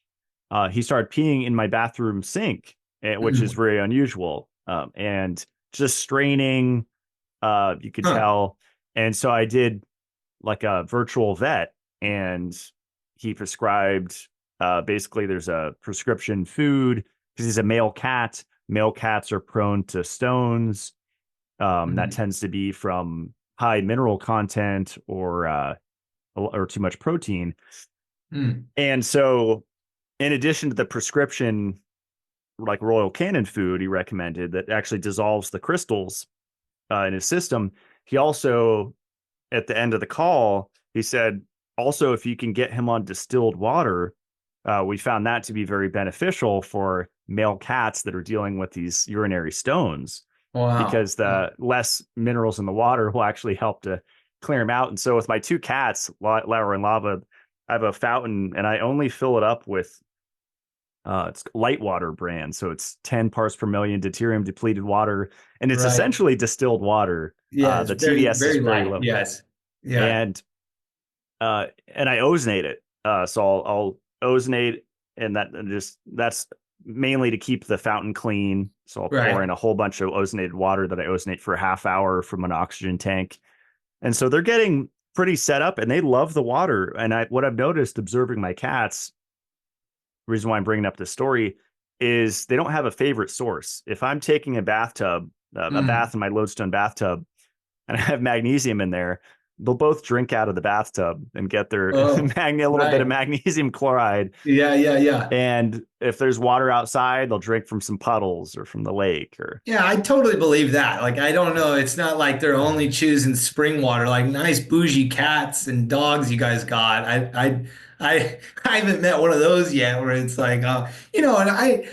He started peeing in my bathroom sink, which is Mm. very unusual. And just straining, you could Huh. tell. And so I did like a virtual vet, and he prescribed basically there's a prescription food because he's a male cat. Male cats are prone to stones. That Mm. tends to be from high mineral content or too much protein. Mm. And so, in addition to the prescription, like Royal Canin food, he recommended that actually dissolves the crystals in his system. He also, at the end of the call, he said, also, if you can get him on distilled water, we found that to be very beneficial for male cats that are dealing with these urinary stones Wow. because the less minerals in the water will actually help to clear them out. And so with my two cats, Laura and Lava, I have a fountain and I only fill it up with it's light water brand. So it's 10 parts per million deuterium depleted water. And it's Right. essentially distilled water. Yeah, it's The very, TDS is very very light. low. Yes. Yeah. And I ozonate it. So I'll ozonate, and that's mainly to keep the fountain clean. So I'll pour Right. in a whole bunch of ozonated water that I ozonate for a half hour from an oxygen tank, and so they're getting pretty set up, and they love the water. And what I've noticed observing my cats, the reason why I'm bringing up this story, is they don't have a favorite source. If I'm taking a Mm. bath in my lodestone bathtub, and I have magnesium in there, they'll both drink out of the bathtub and get their Oh, a little bit of right. magnesium chloride. Yeah, yeah, yeah. And if there's water outside, they'll drink from some puddles or from the lake or Yeah, I totally believe that. Like, I don't know. It's not like they're only choosing spring water. Like, nice bougie cats and dogs you guys got. I haven't met one of those yet where it's like, and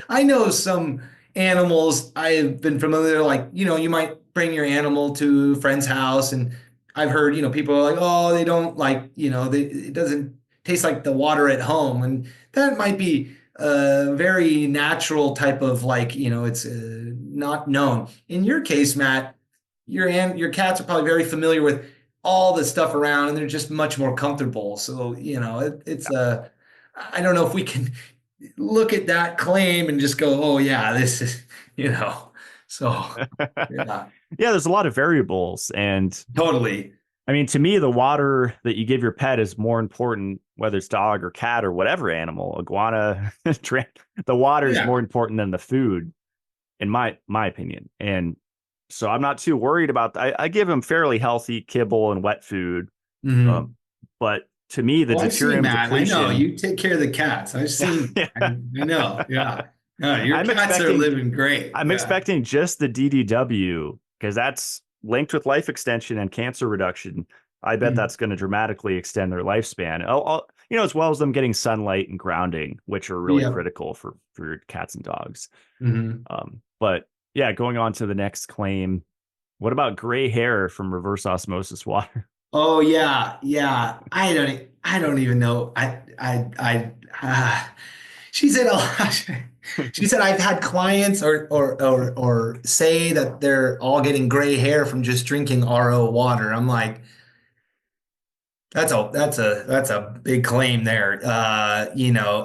I know some animals I've been familiar, like, you might bring your animal to a friend's house and I've heard, people are like, oh, they don't like, it doesn't taste like the water at home. And that might be a very natural type of like, it's not known. In your case, Matt, your cats are probably very familiar with all the stuff around and they're just much more comfortable. So, I don't know if we can look at that claim and just go, oh yeah, this is, so yeah, yeah, there's a lot of variables. And totally. I mean, to me, the water that you give your pet is more important, whether it's dog or cat or whatever animal, iguana, the water is more Yeah. important than the food, in my opinion. And so I'm not too worried about that. I give them fairly healthy kibble and wet food. Mhm. Um, but to me, the Oh, I've seen deuterium that. I know depletion, you take care of the cats. I've seen. yeah. I know. Yeah. No, your I'm cats are expecting living great. I'm Yeah. expecting just the DDW because that's linked with life extension and cancer reduction. I bet Mm. that's going to dramatically extend their lifespan. As well as them getting sunlight and grounding, which are really Yeah. critical for cats and dogs. Hmm. But yeah, going on to the next claim. What about gray hair from reverse osmosis water? Oh yeah. Yeah. I don't even know. She said. She said I've had clients or say that they're all getting gray hair from just drinking RO water. I'm like, that's a big claim there.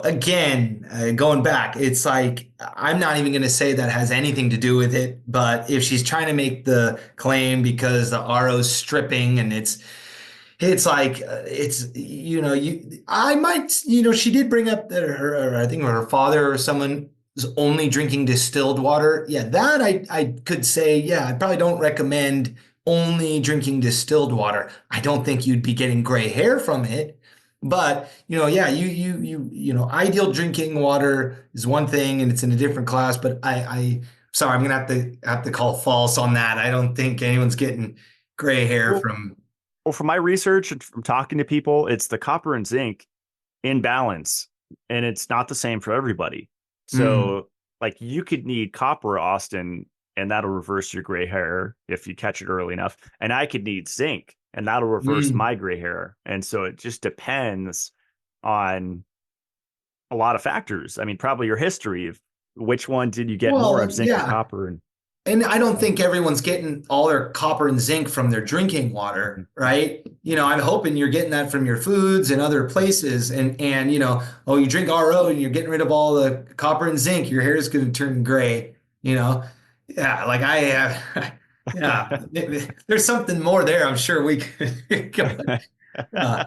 Again, going back, it's like I'm not even going to say that has anything to do with it. But if she's trying to make the claim because the RO's stripping and it's like it's I might she did bring up that I think her father or someone was only drinking distilled water. Yeah, that I could say yeah, I probably don't recommend only drinking distilled water. I don't think you'd be getting gray hair from it. But yeah, ideal drinking water is one thing and it's in a different class. But I sorry, I'm gonna have to call false on that. I don't think anyone's getting gray hair Well, from. well, from my research and from talking to people, it's the copper and zinc in balance, and it's not the same for everybody. Mm. So, like, you could need copper, Austin, and that'll reverse your gray hair if you catch it early enough. And I could need zinc, and that'll reverse Mm. my gray hair. And so it just depends on a lot of factors. I mean, probably your history of which one did you get more of, Well, zinc or yeah. copper, and And I don't think everyone's getting all their copper and zinc from their drinking water, right? I'm hoping you're getting that from your foods and other places. And oh, you drink RO and you're getting rid of all the copper and zinc, your hair is going to turn gray, you know? Yeah, like I have, yeah, there's something more there. I'm sure we could. Yeah.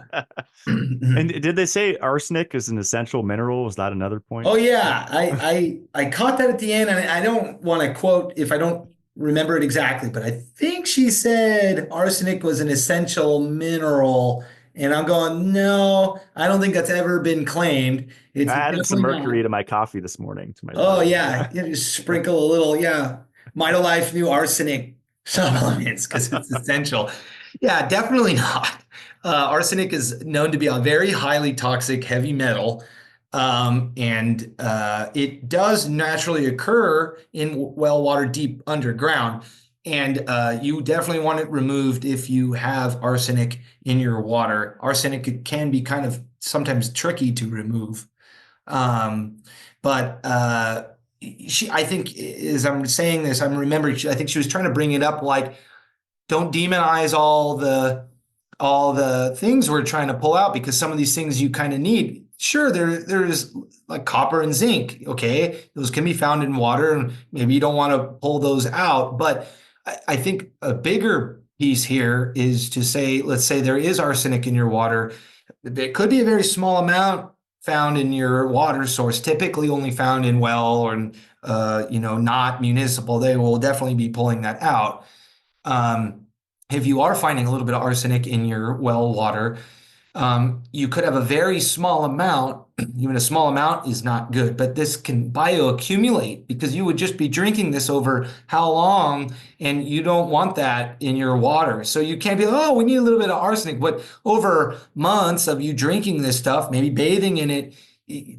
and did they say arsenic is an essential mineral? Was that another point? Oh yeah, I caught that at the end, and I don't want to quote if I don't remember it exactly, but I think she said arsenic was an essential mineral, and I'm going, no, I don't think that's ever been claimed. I It's added some definitely mercury not. to my coffee this morning to my Oh water. yeah, you just sprinkle a little, yeah, Mitolife new arsenic supplements because it's essential. Yeah, definitely not. Arsenic is known to be a very highly toxic heavy metal, and it does naturally occur in well water deep underground. And you definitely want it removed if you have arsenic in your water. Arsenic can be kind of sometimes tricky to remove. But I think as I'm saying this, I'm remembering, I think she was trying to bring it up like, don't demonize all the things we're trying to pull out because some of these things you kind of need. Sure, there's like copper and zinc. Okay, those can be found in water, and maybe you don't want to pull those out. But I think a bigger piece here is to say, let's say there is arsenic in your water. It could be a very small amount found in your water source, typically only found in well or not municipal. They will definitely be pulling that out. Um, if you are finding a little bit of arsenic in your well water, you could have a very small amount. Even a small amount is not good, but this can bioaccumulate because you would just be drinking this over how long, and you don't want that in your water. So you can't be like, oh, we need a little bit of arsenic, but over months of you drinking this stuff, maybe bathing in it,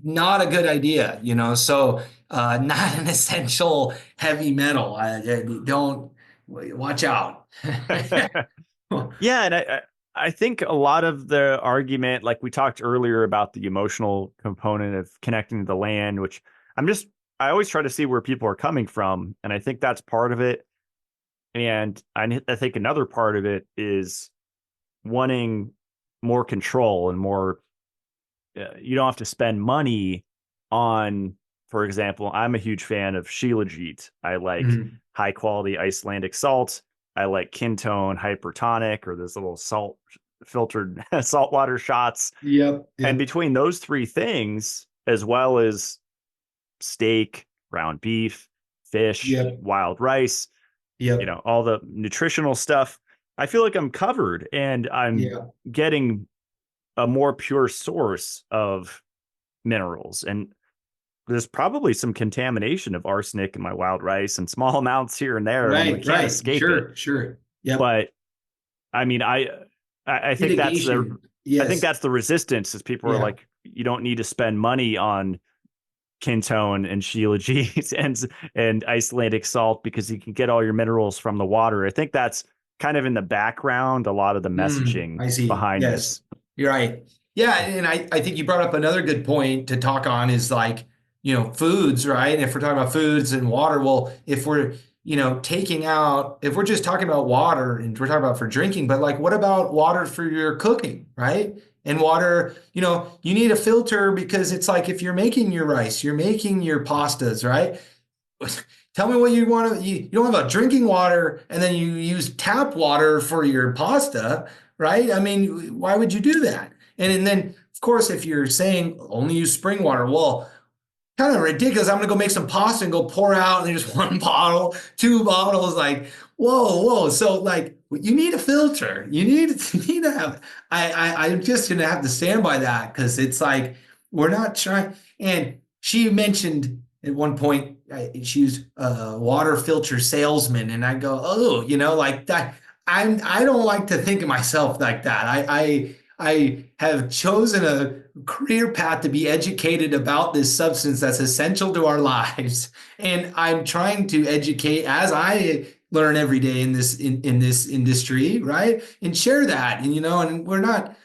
not a good idea, So not an essential heavy metal. Don't watch out. Yeah, and I think a lot of the argument, like we talked earlier about the emotional component of connecting to the land, which I always try to see where people are coming from, and I think that's part of it. And I think another part of it is wanting more control and more. You don't have to spend money on, for example, I'm a huge fan of Shilajit. I like Mhm. high quality Icelandic salt. I like Kintone hypertonic or those little salt filtered saltwater shots. Yep, And yep, between those three things, as well as steak, ground beef, fish, yep, wild rice, yep, all the nutritional stuff, I feel like I'm covered and I'm yep. getting a more pure source of minerals. And there's probably some contamination of arsenic in my wild rice and small amounts here and there. I mean, we Right, can't right. escape it. Sure, sure. Yep. But I mean, I think that's the Mitigation. Yes. resistance is people are Yeah. like, you don't need to spend money on Kintone and Shilajit and Icelandic salt because you can get all your minerals from the water. I think that's kind of in the background, a lot of the messaging I see. behind Yes. this. You're right. Yeah, and I think you brought up another good point to talk on is like, foods, right? And if we're talking about foods and water, well, if we're, taking out, if we're just talking about water and we're talking about for drinking, but like what about water for your cooking, right? And water, you need a filter because it's like if you're making your rice, you're making your pastas, right? Tell me what you want to, you don't have a drinking water and then you use tap water for your pasta, right? I mean, why would you do that? And then, of course, if you're saying only use spring water, well, kind of ridiculous. I'm gonna go make some pasta and go pour out and there's one bottle, two bottles. Like, whoa, whoa. So like, you need a filter. You need to have. I'm just gonna have to stand by that because it's like we're not trying. And she mentioned at one point she was a water filter salesman, and I go, oh, like that. I don't like to think of myself like that. I have chosen a career path to be educated about this substance that's essential to our lives, and I'm trying to educate as I learn every day in this industry, right? And share that, and and we're not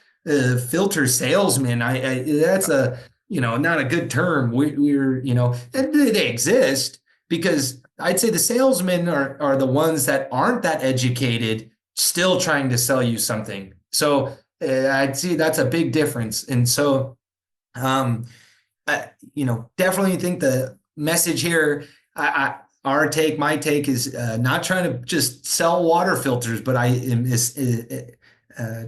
filter salesmen. I that's a not a good term. We're, and they exist because I'd say the salesmen are the ones that aren't that educated, still trying to sell you something. So I'd see that's a big difference. And so, um, definitely think the message here, my take is not trying to just sell water filters, but I am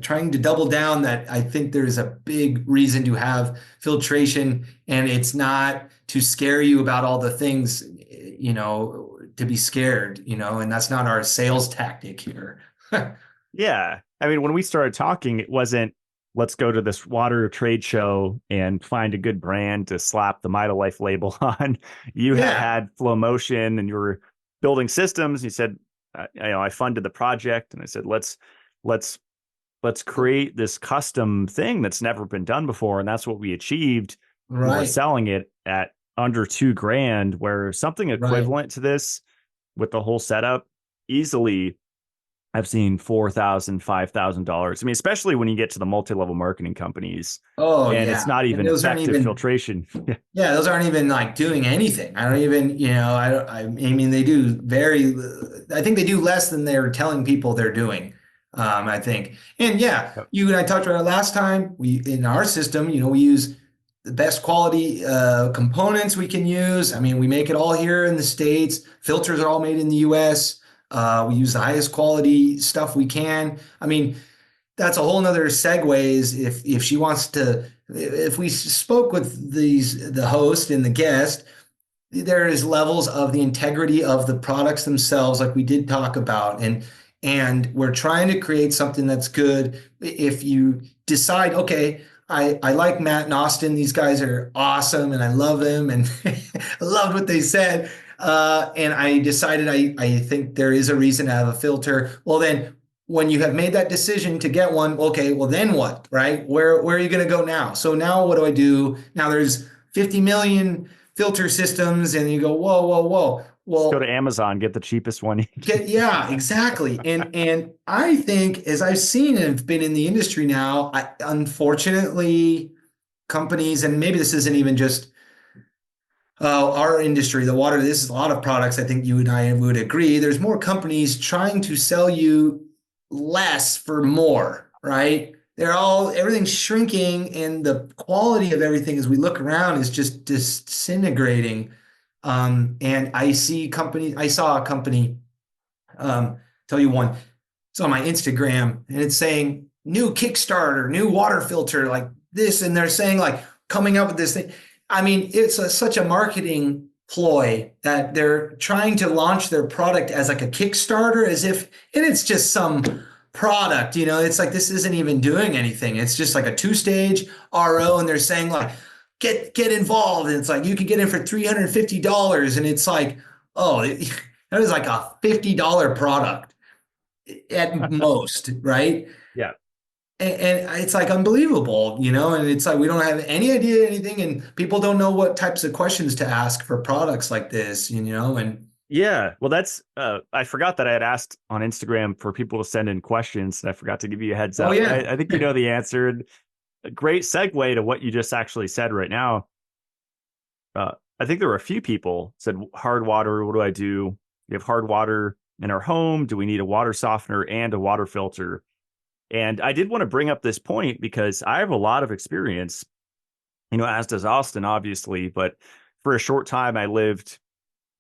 trying to double down that I think there's a big reason to have filtration, and it's not to scare you about all the things, to be scared, and that's not our sales tactic here. Yeah. I mean, when we started talking, it wasn't let's go to this water trade show and find a good brand to slap the Mitolife label on. You Yeah, had Flow Motion and you were building systems. You said, I funded the project, and I said, let's let's create this custom thing that's never been done before, and that's what we achieved. And we're right, selling it at under $2,000, where something right. equivalent to this with the whole setup easily I've seen $4,000, $5,000. I mean, especially when you get to the multi-level marketing companies, Oh and it's yeah, not and even those aren't effective even. filtration. Yeah, those aren't even like doing anything. I don't even, I mean, they do I think they do less than they're telling people they're doing. I think. And yeah, you and I talked about it last time. In our system, we use the best quality components we can use. I mean, we make it all here in the States. Filters are all made in the US. We use the highest quality stuff we can. I mean, that's a whole nother segue is if she wants to if we spoke with the host and the guest, there is levels of the integrity of the products themselves, like we did talk about, and we're trying to create something that's good. If you decide, okay, I like Matt and Austin, these guys are awesome and I love them and I loved what they said, and I decided I think there is a reason to have a filter. Well, then when you have made that decision to get one, okay, well then what, right? Where are you going to go now? So now what do I do? Now there's 50 million filter systems, and you go, whoa, whoa, whoa. Just go Well, to Amazon, get the cheapest one. yeah, exactly. And I think as I've seen and have been in the industry now, unfortunately, companies, and maybe this isn't even just our industry, the water, this is a lot of products. I think you and I would agree. There's more companies trying to sell you less for more, right? Everything's shrinking, and the quality of everything as we look around is just disintegrating. And I saw a company, tell you one, it's on my Instagram, and it's saying new Kickstarter, new water filter, like this. And they're saying, like, coming up with this thing. I mean, it's such a marketing ploy that they're trying to launch their product as like a Kickstarter, and it's just some product, it's like this isn't even doing anything. It's just like a two-stage RO, and they're saying, like, get involved. And it's like you can get in for $350. And it's like, oh, that is like a $50 product at most, right? Yeah. And it's like unbelievable, and it's like we don't have any idea anything, and people don't know what types of questions to ask for products like this, and Yeah. Well, that's, I forgot that I had asked on Instagram for people to send in questions. And I forgot to give you a heads oh up. yeah, I think you know the answer. And a great segue to what you just actually said right now. I think there were a few people said hard water. What do I do? We have hard water in our home. Do we need a water softener and a water filter? And I did want to bring up this point because I have a lot of experience, as does Austin, obviously. But for a short time, I lived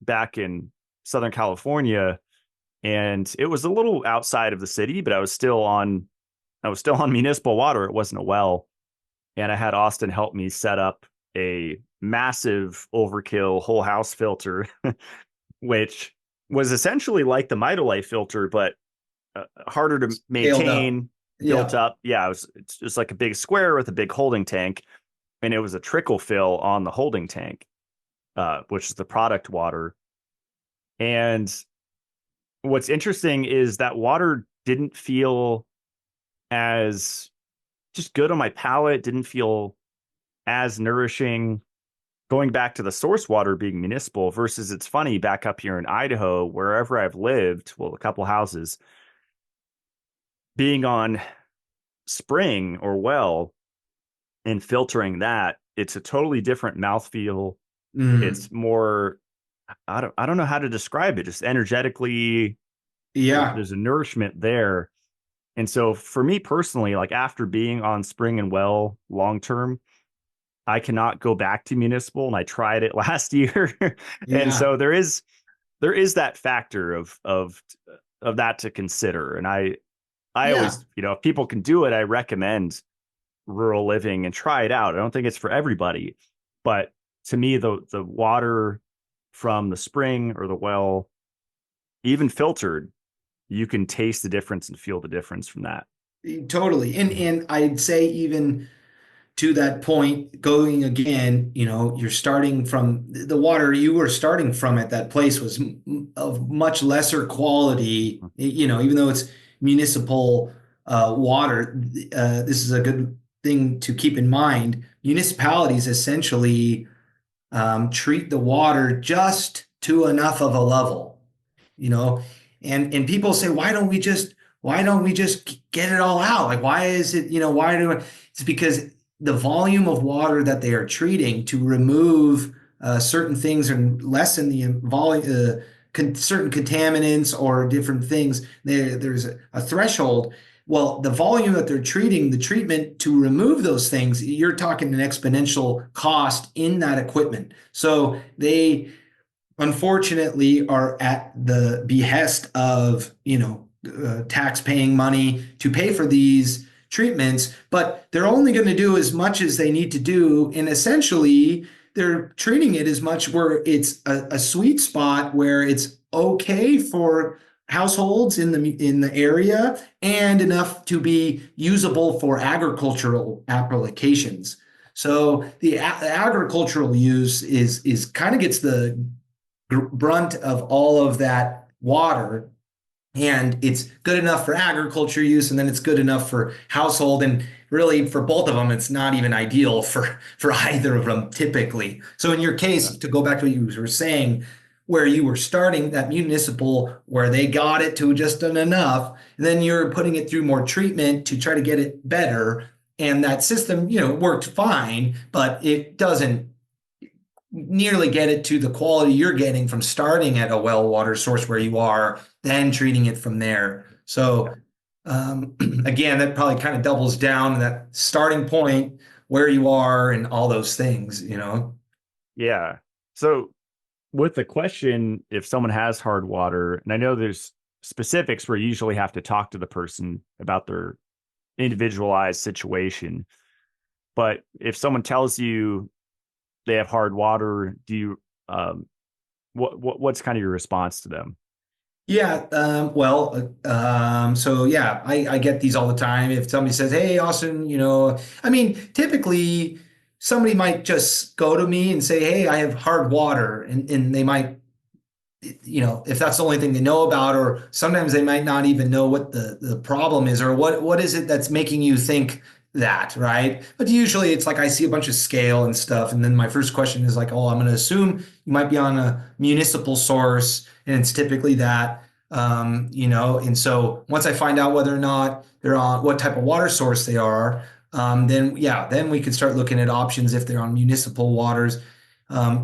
back in Southern California, and it was a little outside of the city, but I was still on municipal water. It wasn't a well. And I had Austin help me set up a massive overkill whole house filter, which was essentially like the Mitolife filter, but harder to scaled up. maintain, built Yeah. up. Yeah, it's just like a big square with a big holding tank, and it was a trickle fill on the holding tank, which is the product water. And what's interesting is that water didn't feel as just good on my palate, didn't feel as nourishing. Going back to the source water being municipal versus it's funny back up here in Idaho, wherever I've lived, well, a couple houses, being on spring or well and filtering that, it's a totally different mouthfeel. Mm, It's more, I don't know how to describe it. Just energetically, yeah. there's a nourishment there. And so for me personally, like after being on Spring and Well long term, I cannot go back to Municipal, and I tried it last year. And Yeah. so there is that factor of that to consider. And I Yeah. always, if people can do it, I recommend rural living and try it out. I don't think it's for everybody, but to me, the water from the spring or the well, even filtered, you can taste the difference and feel the difference from that. Totally. And I'd say even to that point, going again, you're starting from the water you were starting from at that place was of much lesser quality, even though it's municipal water. This is a good thing to keep in mind. Municipalities essentially treat the water just to enough of a level, you know, and people say, why don't we just get it all out? Like, why is it, why do it's because the volume of water that they are treating to remove certain things and lessen the volume, certain contaminants or different things, there's a threshold. Well, the volume that they're treating, the treatment to remove those things, you're talking an exponential cost in that equipment. So they unfortunately are at the behest of, tax paying money to pay for these treatments, but they're only going to do as much as they need to do. And essentially, they're treating it as much where it's a sweet spot where it's okay for households in the area and enough to be usable for agricultural applications. So the agricultural use is kind of gets the brunt of all of that water, and it's good enough for agriculture use, and then it's good enough for household, and really for both of them it's not even ideal for either of them typically. So in your Yeah. case, to go back to what you were saying, where you were starting that municipal where they got it to just enough, and then you're putting it through more treatment to try to get it better, and that system worked fine, but it doesn't nearly get it to the quality you're getting from starting at a well water source where you are, then treating it from there. So again, that probably kind of doubles down that starting point where you are and all those things. Yeah. So with the question, if someone has hard water, and I know there's specifics where you usually have to talk to the person about their individualized situation, but if someone tells you they have hard water, do you what's kind of your response to them? Yeah, well, so yeah, I get these all the time. If somebody says, "Hey, Austin," I mean, typically somebody might just go to me and say, "Hey, I have hard water," and they might, if that's the only thing they know about, or sometimes they might not even know what the problem is, or what is it that's making you think that, right? But usually it's like I see a bunch of scale and stuff, and then my first question is like, oh, I'm going to assume you might be on a municipal source, and it's typically that. And so once I find out whether or not they're on what type of water source they are, then yeah, then we can start looking at options if they're on municipal waters.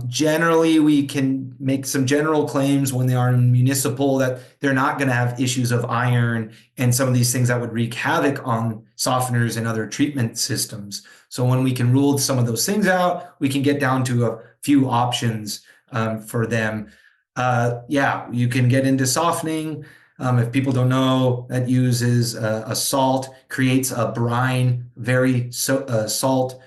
Generally, we can make some general claims when they are in municipal that they're not going to have issues of iron and some of these things that would wreak havoc on softeners and other treatment systems. So when we can rule some of those things out, we can get down to a few options for them. Yeah, you can get into softening. If people don't know, that uses a salt, creates a brine, very salt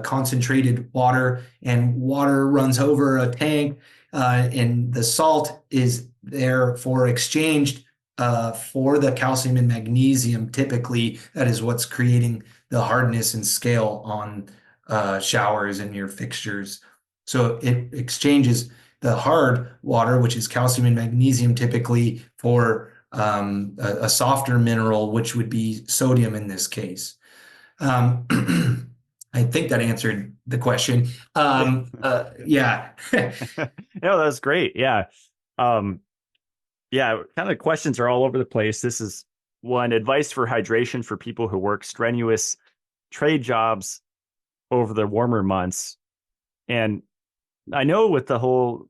concentrated water, and water runs over a tank, and the salt is there for exchanged for the calcium and magnesium. Typically, that is what's creating the hardness and scale on showers and your fixtures. So it exchanges the hard water, which is calcium and magnesium, typically for a softer mineral, which would be sodium in this case. Um, I think that answered the question. Yeah. Yeah. No, that's great. Yeah. Um, yeah, kind of questions are all over the place. This is one advice for hydration for people who work strenuous trade jobs over the warmer months. And I know with the whole,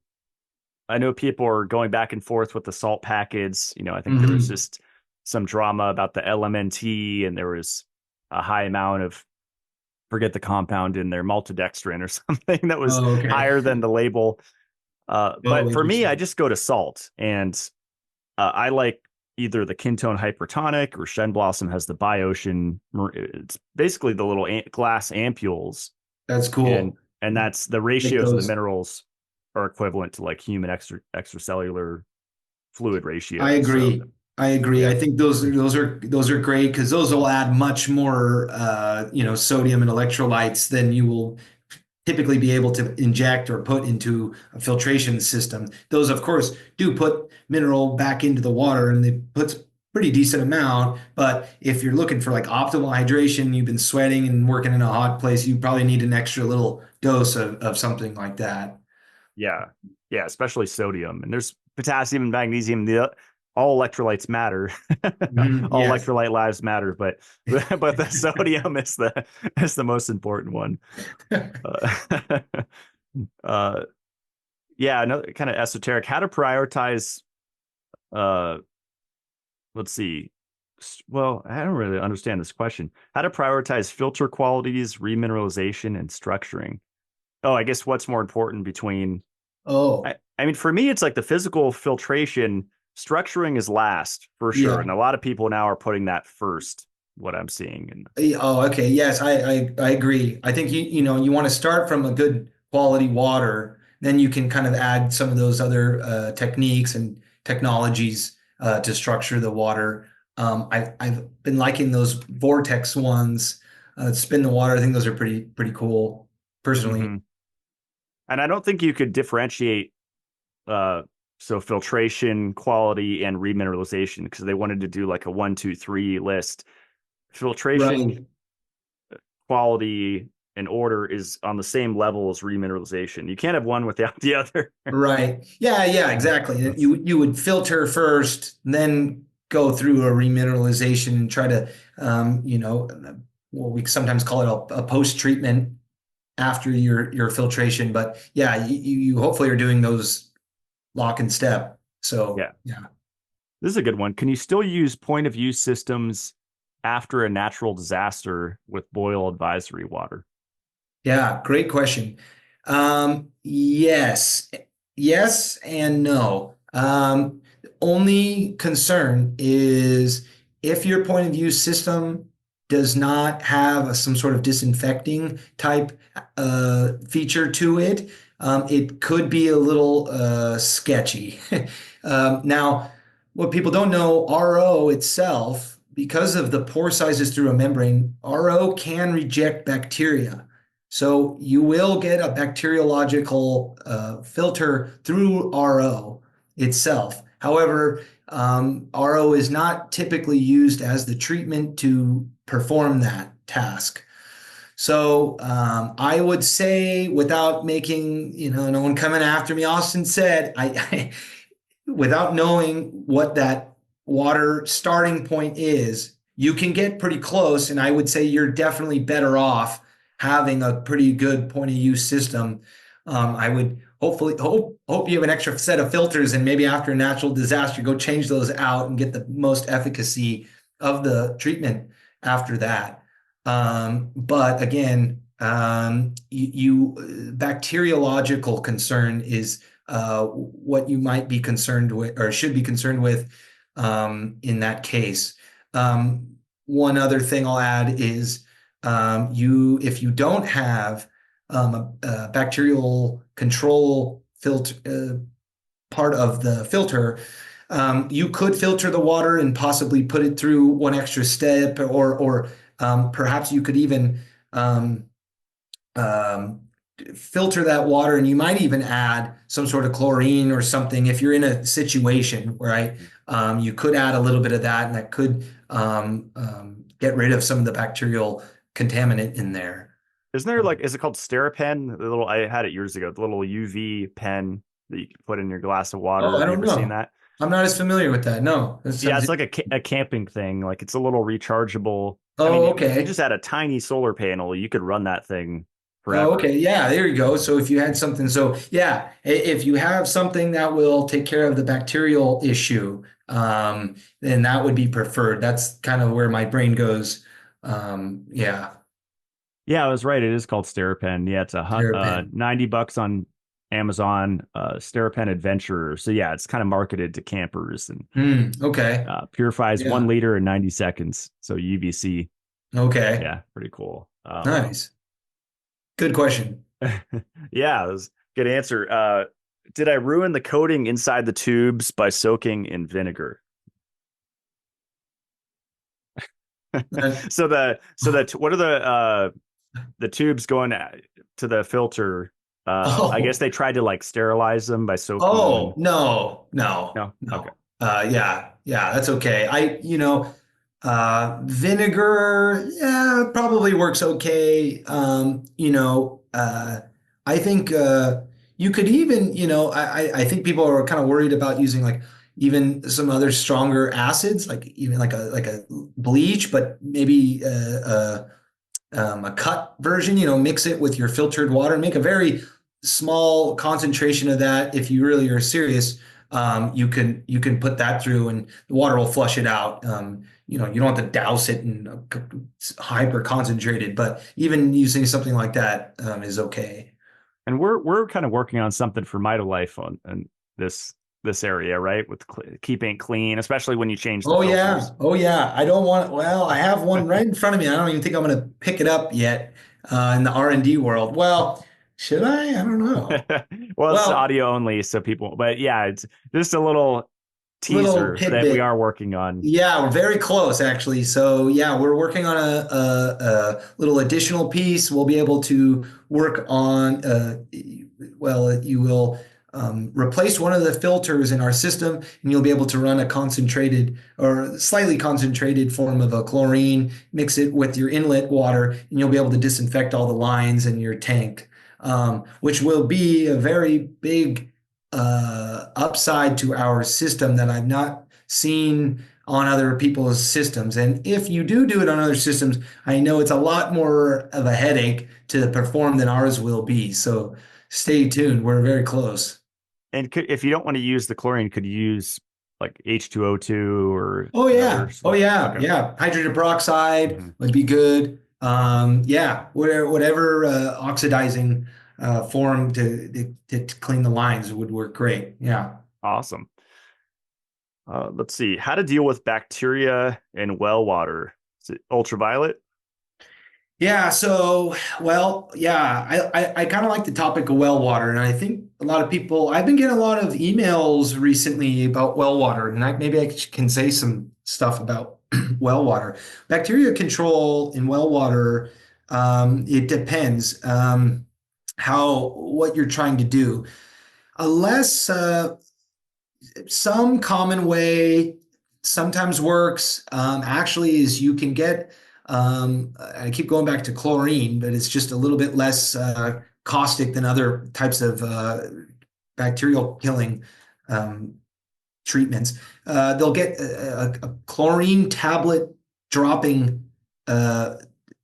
I know people are going back and forth with the salt packets. I think there was Hmm. just some drama about the LMNT, and there was a high amount of, forget the compound in there, maltodextrin or something that was Oh, okay. higher than the label. Oh, But for me, I interesting. just go to salt, and I like either the Kintone hypertonic or Shen Blossom has the Biocean. It's basically the little glass ampules, That's and cool. that's the Take ratios of the those. minerals are equivalent to like human extracellular fluid I ratios. So agree. I agree. yeah, I think those are great because those will add much more sodium and electrolytes than you will typically be able to inject or put into a filtration system. Those, of course, do put mineral back into the water and they put pretty decent amount. But if you're looking for like optimal hydration, you've been sweating and working in a hot place, you probably need an extra little dose of something like that. yeah, yeah, especially sodium. And there's potassium and magnesium. All electrolytes matter. Mhm. All Yes. electrolyte lives matter, but the sodium is the most important one. Uh, uh, yeah, another kind of esoteric. How to prioritize? Uh, let's see. Well, I don't really understand this question. How to prioritize filter qualities, remineralization, and structuring? Oh, I guess what's more important between Oh, I mean, for me, it's like the physical filtration, structuring is last for sure. yeah. And a lot of people now are putting that first, what I'm seeing. And Oh, okay. Yes, I agree. I think you want to start from a good quality water, then you can kind of add some of those other techniques and technologies to structure the water. I've been liking those vortex ones, spin the water. I think those are pretty cool, personally. hmm and I don't think you could differentiate uh so filtration, quality, and remineralization because they wanted to do like a one, two, three list. Filtration, Right. quality, and order is on the same level as remineralization. You can't have one without the other. Right. Yeah, yeah, exactly. That's You would filter first, then go through a remineralization and try to, what we sometimes call it a post-treatment after your filtration. But yeah, you hopefully are doing those lock and step. So yeah. yeah. This is a good one. Can you still use point of use systems after a natural disaster with boil advisory water? Yeah, great question. Yes, yes, and no. Only concern is if your point of view system does not have some sort of disinfecting type feature to it, it could be a little sketchy. Now, what people don't know, RO itself, because of the pore sizes through a membrane, RO can reject bacteria. So you will get a bacteriological filter through RO itself. However, RO is not typically used as the treatment to perform that task. So I would say, without making, no one coming after me, Austin said, without knowing what that water starting point is, you can get pretty close. And I would say you're definitely better off having a pretty good point of use system. I would hopefully hope you have an extra set of filters and maybe after a natural disaster, go change those out and get the most efficacy of the treatment after that. But again, bacteriological concern is what you might be concerned with or should be concerned with in that case. One other thing I'll add is if you don't have a bacterial control filter part of the filter, you could filter the water and possibly put it through one extra step, or perhaps you could even um, um, filter that water, and you might even add some sort of chlorine or something if you're in a situation, right? You could add a little bit of that, and that could get rid of some of the bacterial contaminant in there. Isn't there like, is it called Steripen? The little, I had it years ago, the little UV pen that you can put in your glass of Oh, water. I Have you don't ever seen know. that? I'm not as familiar with that. No, that Yeah, sounds. it's like a camping thing. Like it's a little rechargeable. I mean, Oh, if you okay. just had a tiny solar panel, you could run that thing Oh, forever. okay. Yeah, there you go. So if you had something, so yeah, if you have something that will take care of the bacterial issue, then that would be preferred. That's kind of where my brain goes. Yeah, Yeah, I was right. It is called Sterapen. Yeah, it's Terrapin. $90 on Amazon, Sterapen Adventurer. So yeah, it's kind of marketed to campers and Okay. purifies Yeah. 1 liter in 90 seconds. So UVC. Okay. Yeah, pretty cool. Nice. Good question. Yeah, that was a good answer. Did I ruin the coating inside the tubes by soaking in vinegar? Uh, What are the tubes going to the filter? I guess oh, they tried to like sterilize them by soaking them oh, in. no, no, No, okay. no. Yeah, yeah, that's okay. Vinegar, yeah, probably works okay. I think you could even, I think people are kind of worried about using like even some other stronger acids, like even like a bleach, but maybe a cut version, mix it with your filtered water, make a very small concentration of that. If you really are serious, you can put that through and the water will flush it out. You don't have to douse it in hyper concentrated, but even using something like that is okay. And we're kind of working on something for Mitolife on this area, right? With keeping it clean, especially when you change the Oh yeah. filters. Oh yeah. I don't want, well, I have one right in front of me. I don't even think I'm going to pick it up yet in the R&D world. Well, should I? I don't know. Well, it's Well, audio only, so people. But yeah, it's just a little little teaser that we are tidbit. working on. Yeah, we're very close actually. So yeah, we're working on a little additional piece. We'll be able to work on, well, you will replace one of the filters in our system, and you'll be able to run a concentrated or slightly concentrated form of a chlorine, mix it with your inlet water, and you'll be able to disinfect all the lines in your tank, which will be a very big upside to our system that I've not seen on other people's systems. And if you do it on other systems, I know it's a lot more of a headache to perform than ours will be. So stay tuned. We're very close. And if you don't want to use the chlorine, could you use like H2O2 or Oh another yeah. Oh solution? yeah. Okay. Yeah. Hydrogen peroxide Mhm. would be good. Yeah. Whatever oxidizing form to clean the lines would work great. Yeah. Awesome. Let's see. How to deal with bacteria in well water. Is it ultraviolet? Yeah, so well, yeah, I kind of like the topic of well water, and I think a lot of people. I've been getting a lot of emails recently about well water, and maybe I can say some stuff about well water. Bacteria control in well water, it depends how what you're trying to do. Unless some common way sometimes works actually is you can get I keep going back to chlorine, but it's just a little bit less caustic than other types of bacterial killing um, treatments. They'll get a chlorine tablet dropping uh,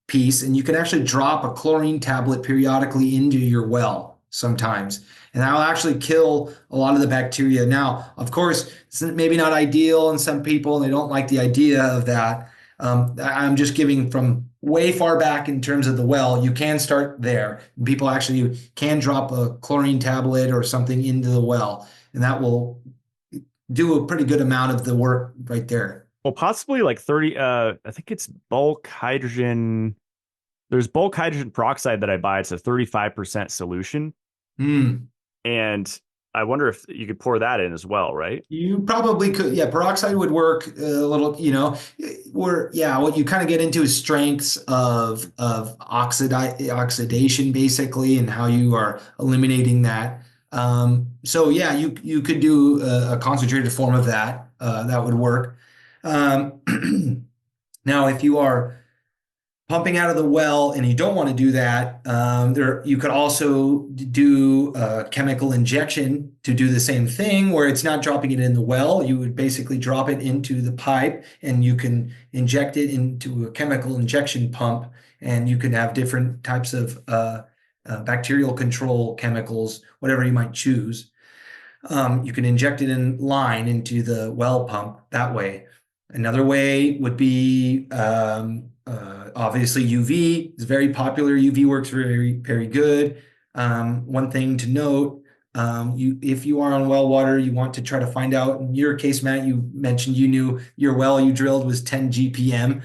piece, and you can actually drop a chlorine tablet periodically into your well sometimes. And that'll actually kill a lot of the bacteria. Now, of course, it's maybe not ideal in some people, and they don't like the idea of that. I'm just giving from way far back in terms of the well. You can start there. People actually can drop a chlorine tablet or something into the well, and that will do a pretty good amount of the work right there. Well, possibly like 30. I think it's bulk hydrogen. There's bulk hydrogen peroxide that I buy. It's a 35% solution. Hmm. And I wonder if you could pour that in as well, right? You probably could. Yeah, peroxide would work a little, where, yeah, what you kind of get into is strengths of oxidation basically and how you are eliminating that. So yeah, you could do a concentrated form of that. That would work. Um, Now, if you are pumping out of the well and you don't want to do that, there you could also do a chemical injection to do the same thing where it's not dropping it in the well. You would basically drop it into the pipe and you can inject it into a chemical injection pump, and you can have different types of bacterial control chemicals, whatever you might choose. You can inject it in line into the well pump that way. Another way would be obviously UV is very popular. UV works very, very good. One thing to note, if you are on well water, you want to try to find out. In your case, Matt, you mentioned you knew your well you drilled was 10 GPM.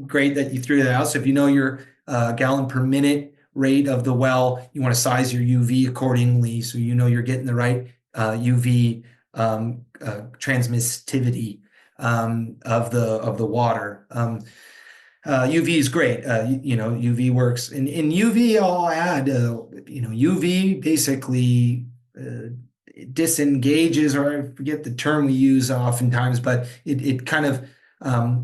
Great that you threw that out. So if you know your gallon per minute rate of the well, you want to size your UV accordingly, so you know you're getting the right UV transmissivity of the water. UV is great. UV works. In UV, I'll add, UV basically disengages, or I forget the term we use oftentimes, but it kind of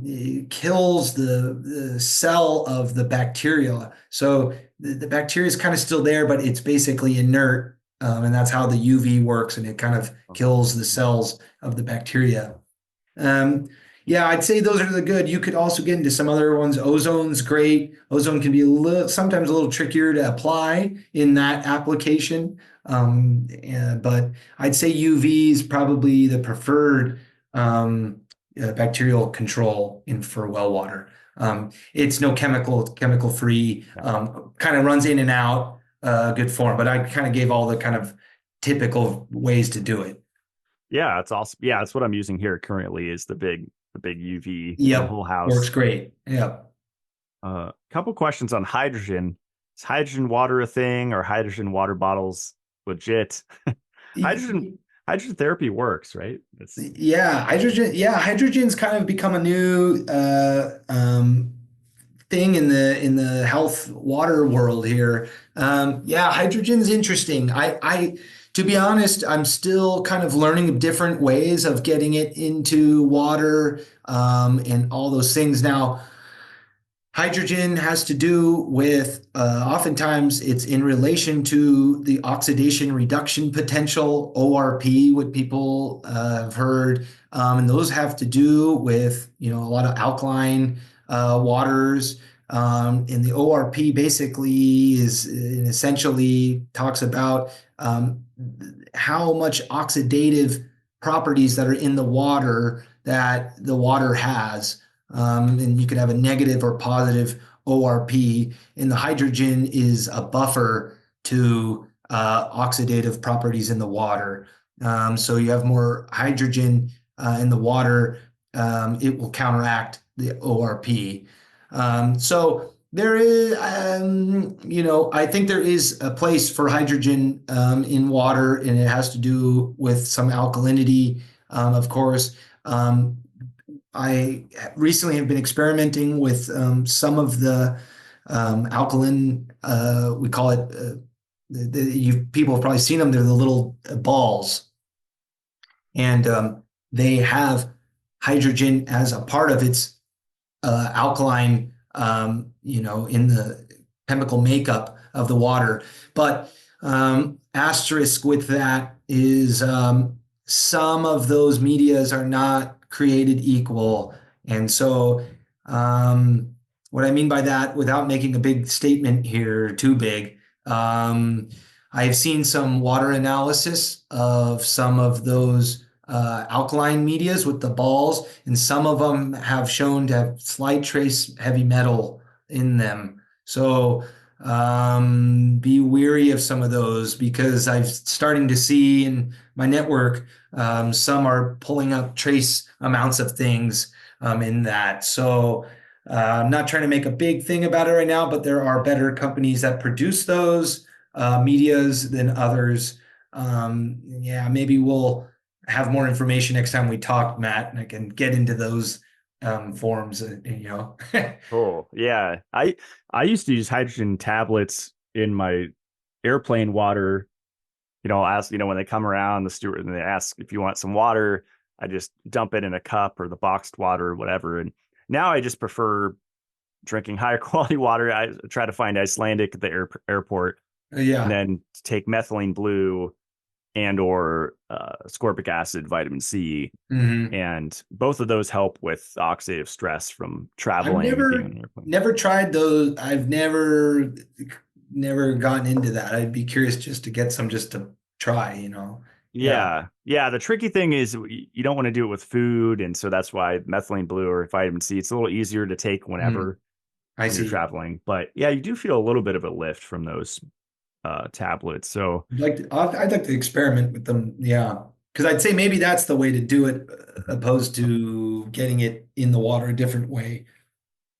it kills the cell of the bacteria. So the bacteria is kind of still there, but it's basically inert. And that's how the UV works, and it kind of kills the cells of the bacteria. Um, yeah, I'd say those are the good. You could also get into some other ones. Ozone's great. Ozone can be sometimes a little trickier to apply in that application. But I'd say UV is probably the preferred bacterial control for well water. It's no chemical free, kind of runs in and out, good form. But I kind of gave all the kind of typical ways to do it. Yeah, it's awesome. Yeah, that's what I'm using here currently is the big UV in the Yep, whole works house. great. Yep. Couple questions on hydrogen. Is hydrogen water a thing, or hydrogen water bottles legit? Hydrogen hydrogen therapy works, right? It's Yeah, hydrogen. Yeah, hydrogen's kind of become a new thing in the health water world here. Yeah, hydrogen's interesting. To be honest, I'm still kind of learning different ways of getting it into water and all those things. Now, hydrogen has to do with, oftentimes it's in relation to the oxidation reduction potential, ORP, what people have heard. And those have to do with, a lot of alkaline waters. And the ORP basically is essentially talks about how much oxidative properties that are in the water that the water has. And you could have a negative or positive ORP, and the hydrogen is a buffer to oxidative properties in the water. So you have more hydrogen in the water, it will counteract the ORP. So there is, I think there is a place for hydrogen in water, and it has to do with some alkalinity, of course. I recently have been experimenting with some of the alkaline, we call it, people have probably seen them. They're the little balls, and they have hydrogen as a part of its alkaline, in the chemical makeup of the water. But asterisk with that is some of those medias are not created equal. And so, what I mean by that, without making a big statement here, too big, I've seen some water analysis of some of those alkaline medias with the balls, and some of them have shown to have slight trace heavy metal in them. So be weary of some of those, because I'm starting to see in my network some are pulling up trace amounts of things in that. So I'm not trying to make a big thing about it right now, but there are better companies that produce those medias than others. Yeah, maybe we'll have more information next time we talk, Matt, and I can get into those forms, cool. Yeah. I used to use hydrogen tablets in my airplane water. Ask, when they come around, the steward, and they ask if you want some water, I just dump it in a cup or the boxed water or whatever. And now I just prefer drinking higher quality water. I try to find Icelandic at the airport, and Yeah. then take methylene blue and or ascorbic acid, vitamin C. Hmm. And both of those help with oxidative stress from I've traveling and being never on an airplane. never tried those. I've never never gotten into that. I'd be curious just to get some just to try, Yeah. Yeah. The tricky thing is you don't want to do it with food, and so that's why methylene blue or vitamin C. It's a little easier to take Mm, whenever I when you're see. traveling. But yeah, you do feel a little bit of a lift from those tablets. So I'd like to experiment with them. Yeah. Because I'd say maybe that's the way to do it, opposed to getting it in the water a different way.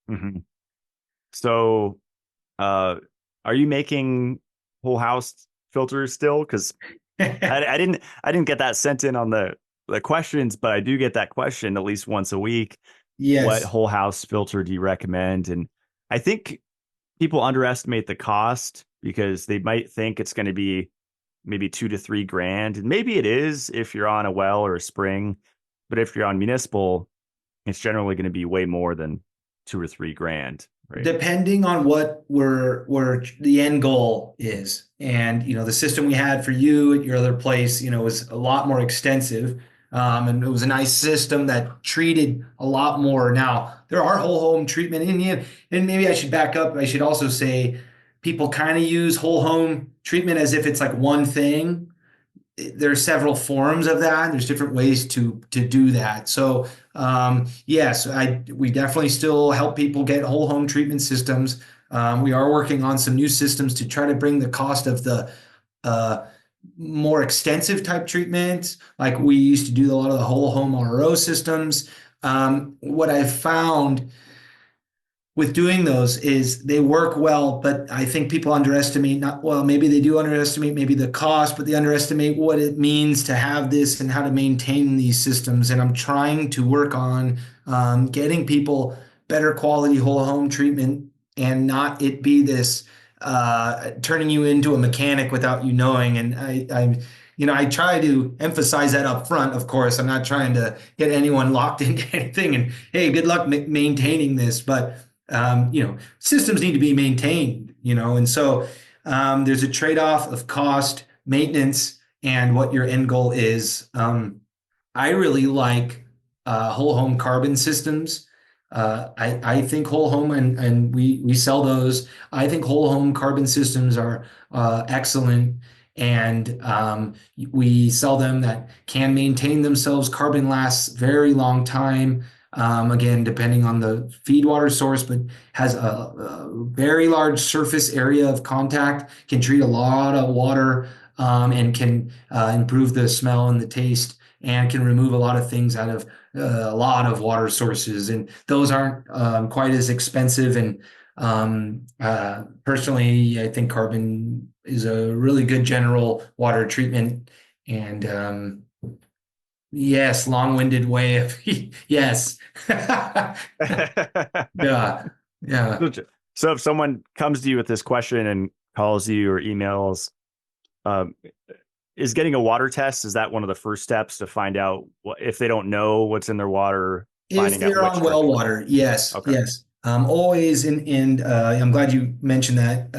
mhm. So uh, are you making whole house filters still? Because I didn't get that sent in on the questions, but I do get that question at least once a week. What Yes. whole house filter do you recommend? And I think people underestimate the cost because they might think it's going to be maybe 2 to 3 grand. And maybe it is if you're on a well or a spring, but if you're on municipal, it's generally going to be way more than 2 or 3 grand, right? Depending on what we're the end goal is. And the system we had for you at your other place, was a lot more extensive. And it was a nice system that treated a lot more. Now, there are whole home treatment in you, and maybe I should back up. I should also say people kind of use whole home treatment as if it's like one thing. There's several forms of that. There's different ways to do that. So yes, we definitely still help people get whole home treatment systems. We are working on some new systems to try to bring the cost of the uh, more extensive type treatment, like we used to do a lot of the whole home RO systems. What I've found with doing those is they work well, but I think people underestimate not well, maybe they do underestimate maybe the cost, but they underestimate what it means to have this and how to maintain these systems. And I'm trying to work on getting people better quality whole home treatment and not it be this turning you into a mechanic without you knowing. And I try to emphasize that up front. Of course, I'm not trying to get anyone locked into anything. And hey, good luck maintaining this, but systems need to be maintained, and so there's a trade-off of cost, maintenance, and what your end goal is. I really like whole home carbon systems. I think whole home and we sell those. I think whole home carbon systems are excellent, and we sell them that can maintain themselves. Carbon lasts very long time. Again, depending on the feed water source, but has a very large surface area of contact, can treat a lot of water, and can improve the smell and the taste, and can remove a lot of things out of a lot of water sources. And those aren't quite as expensive. And personally, I think carbon is a really good general water treatment. And yes, long-winded way of yes. Yeah, yeah. So if someone comes to you with this question and calls you or emails, um, is getting a water test, is that one of the first steps to find out if they don't know what's in their water, If finding out they're on which well direction? water, yes, Okay. yes. Always, and I'm glad you mentioned that.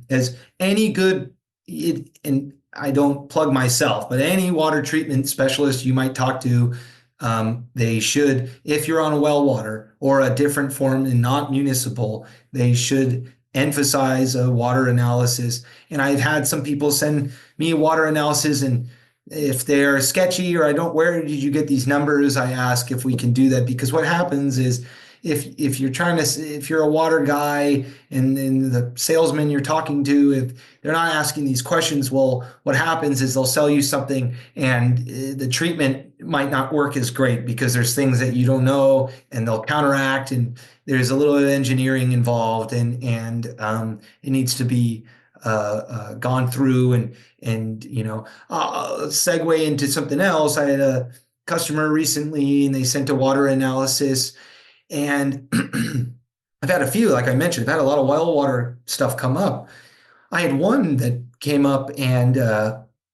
As any good, and I don't plug myself, but any water treatment specialist you might talk to, they should, if you're on well water or a different form and not municipal, they should emphasize a water analysis. And I've had some people send me water analysis, and if they're sketchy or I don't, where did you get these numbers? I ask if we can do that, because what happens is if you're trying to, if you're a water guy and then the salesman you're talking to, if they're not asking these questions, well, what happens is they'll sell you something and the treatment might not work as great because there's things that you don't know and they'll counteract, and there's a little bit of engineering involved, and it needs to be gone through, and segue into something else. I had a customer recently, and they sent a water analysis, and I've had a few, like I mentioned, I've had a lot of well water stuff come up. I had one that came up, and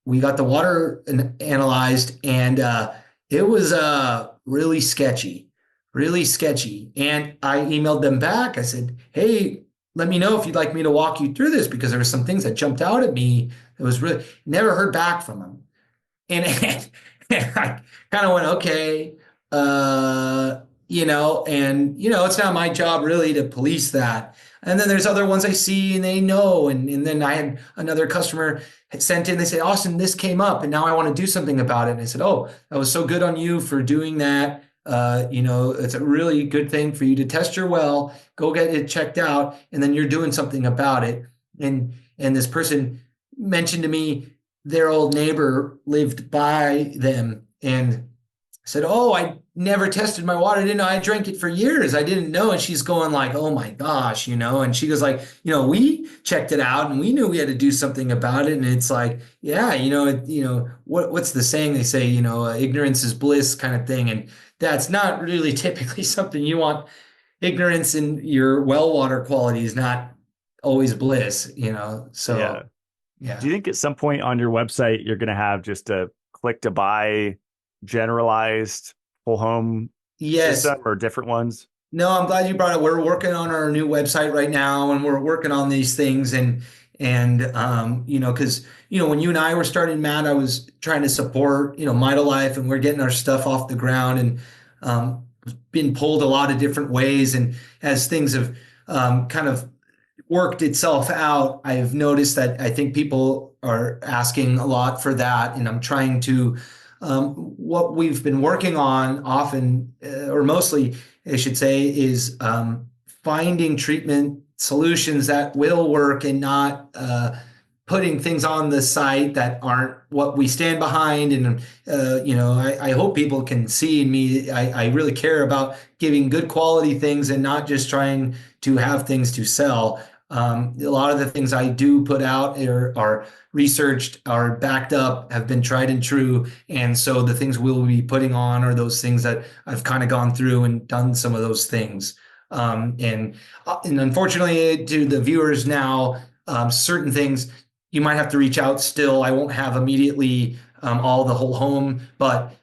we got the water analyzed, and it was really sketchy, really sketchy. And I emailed them back. I said, "Hey, let me know if you'd like me to walk you through this, because there were some things that jumped out at me. It was really never heard back from them." And, and I kind of went, "Okay, and it's not my job really to police that." And then there's other ones I see and they know. And then I had another customer had sent in, they said, Austin, this came up and now I want to do something about it. And I said, oh, that was so good on you for doing that. It's a really good thing for you to test your well, go get it checked out, and then you're doing something about it. And this person mentioned to me their old neighbor lived by them and said, oh, I never tested my water. I didn't know. I drank it for years. I didn't know. And she's going like, oh my gosh, and she goes like, we checked it out and we knew we had to do something about it. And it's like, yeah, what's the saying they say, ignorance is bliss kind of thing. And that's not really typically something you want. Ignorance in your well water quality is not always bliss, Yeah. so yeah. Do you think at some point on your website you're going to have just a click to buy generalized whole home Yes. system or different ones? No, I'm glad you brought it. We're working on our new website right now, and we're working on these things. Because when you and I were starting, Matt, I was trying to support Mitolife, and we're getting our stuff off the ground, and been pulled a lot of different ways. And as things have kind of worked itself out, I've noticed that I think people are asking a lot for that, and I'm trying to. What we've been working on often, or mostly, I should say, is finding treatment solutions that will work and not putting things on the site that aren't what we stand behind. And, I hope people can see in me, I really care about giving good quality things and not just trying to have things to sell. A lot of the things I do put out are researched, are backed up, have been tried and true. And so the things we'll be putting on are those things that I've kind of gone through and done some of those things. And unfortunately, to the viewers now, certain things you might have to reach out still. I won't have immediately all the whole home, but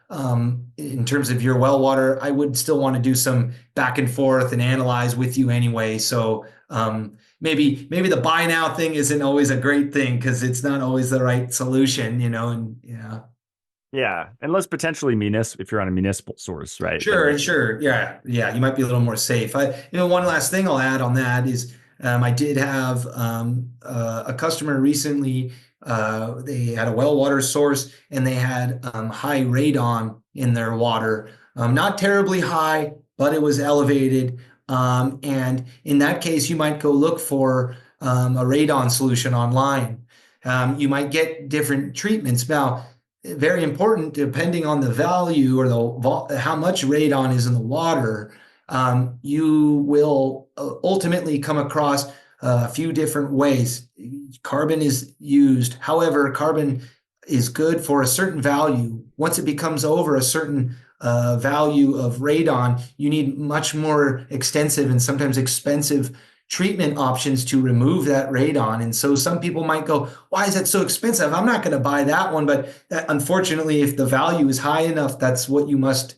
in terms of your well water, I would still want to do some back and forth and analyze with you anyway. So maybe the buy now thing isn't always a great thing because it's not always the right solution, and yeah. Yeah, unless potentially if you're on a municipal source, right? Sure. Yeah. You might be a little more safe. One last thing I'll add on that is I did have a customer recently. They had a well water source and they had high radon in their water. Not terribly high, but it was elevated. And in that case, you might go look for a radon solution online. You might get different treatments. Now, very important, depending on the value or how much radon is in the water, you will ultimately come across a few different ways. Carbon is used. However, carbon is good for a certain value. Once it becomes over a certain value of radon, you need much more extensive and sometimes expensive treatment options to remove that radon. And so some people might go, why is that so expensive? I'm not going to buy that one. But unfortunately, if the value is high enough, that's what you must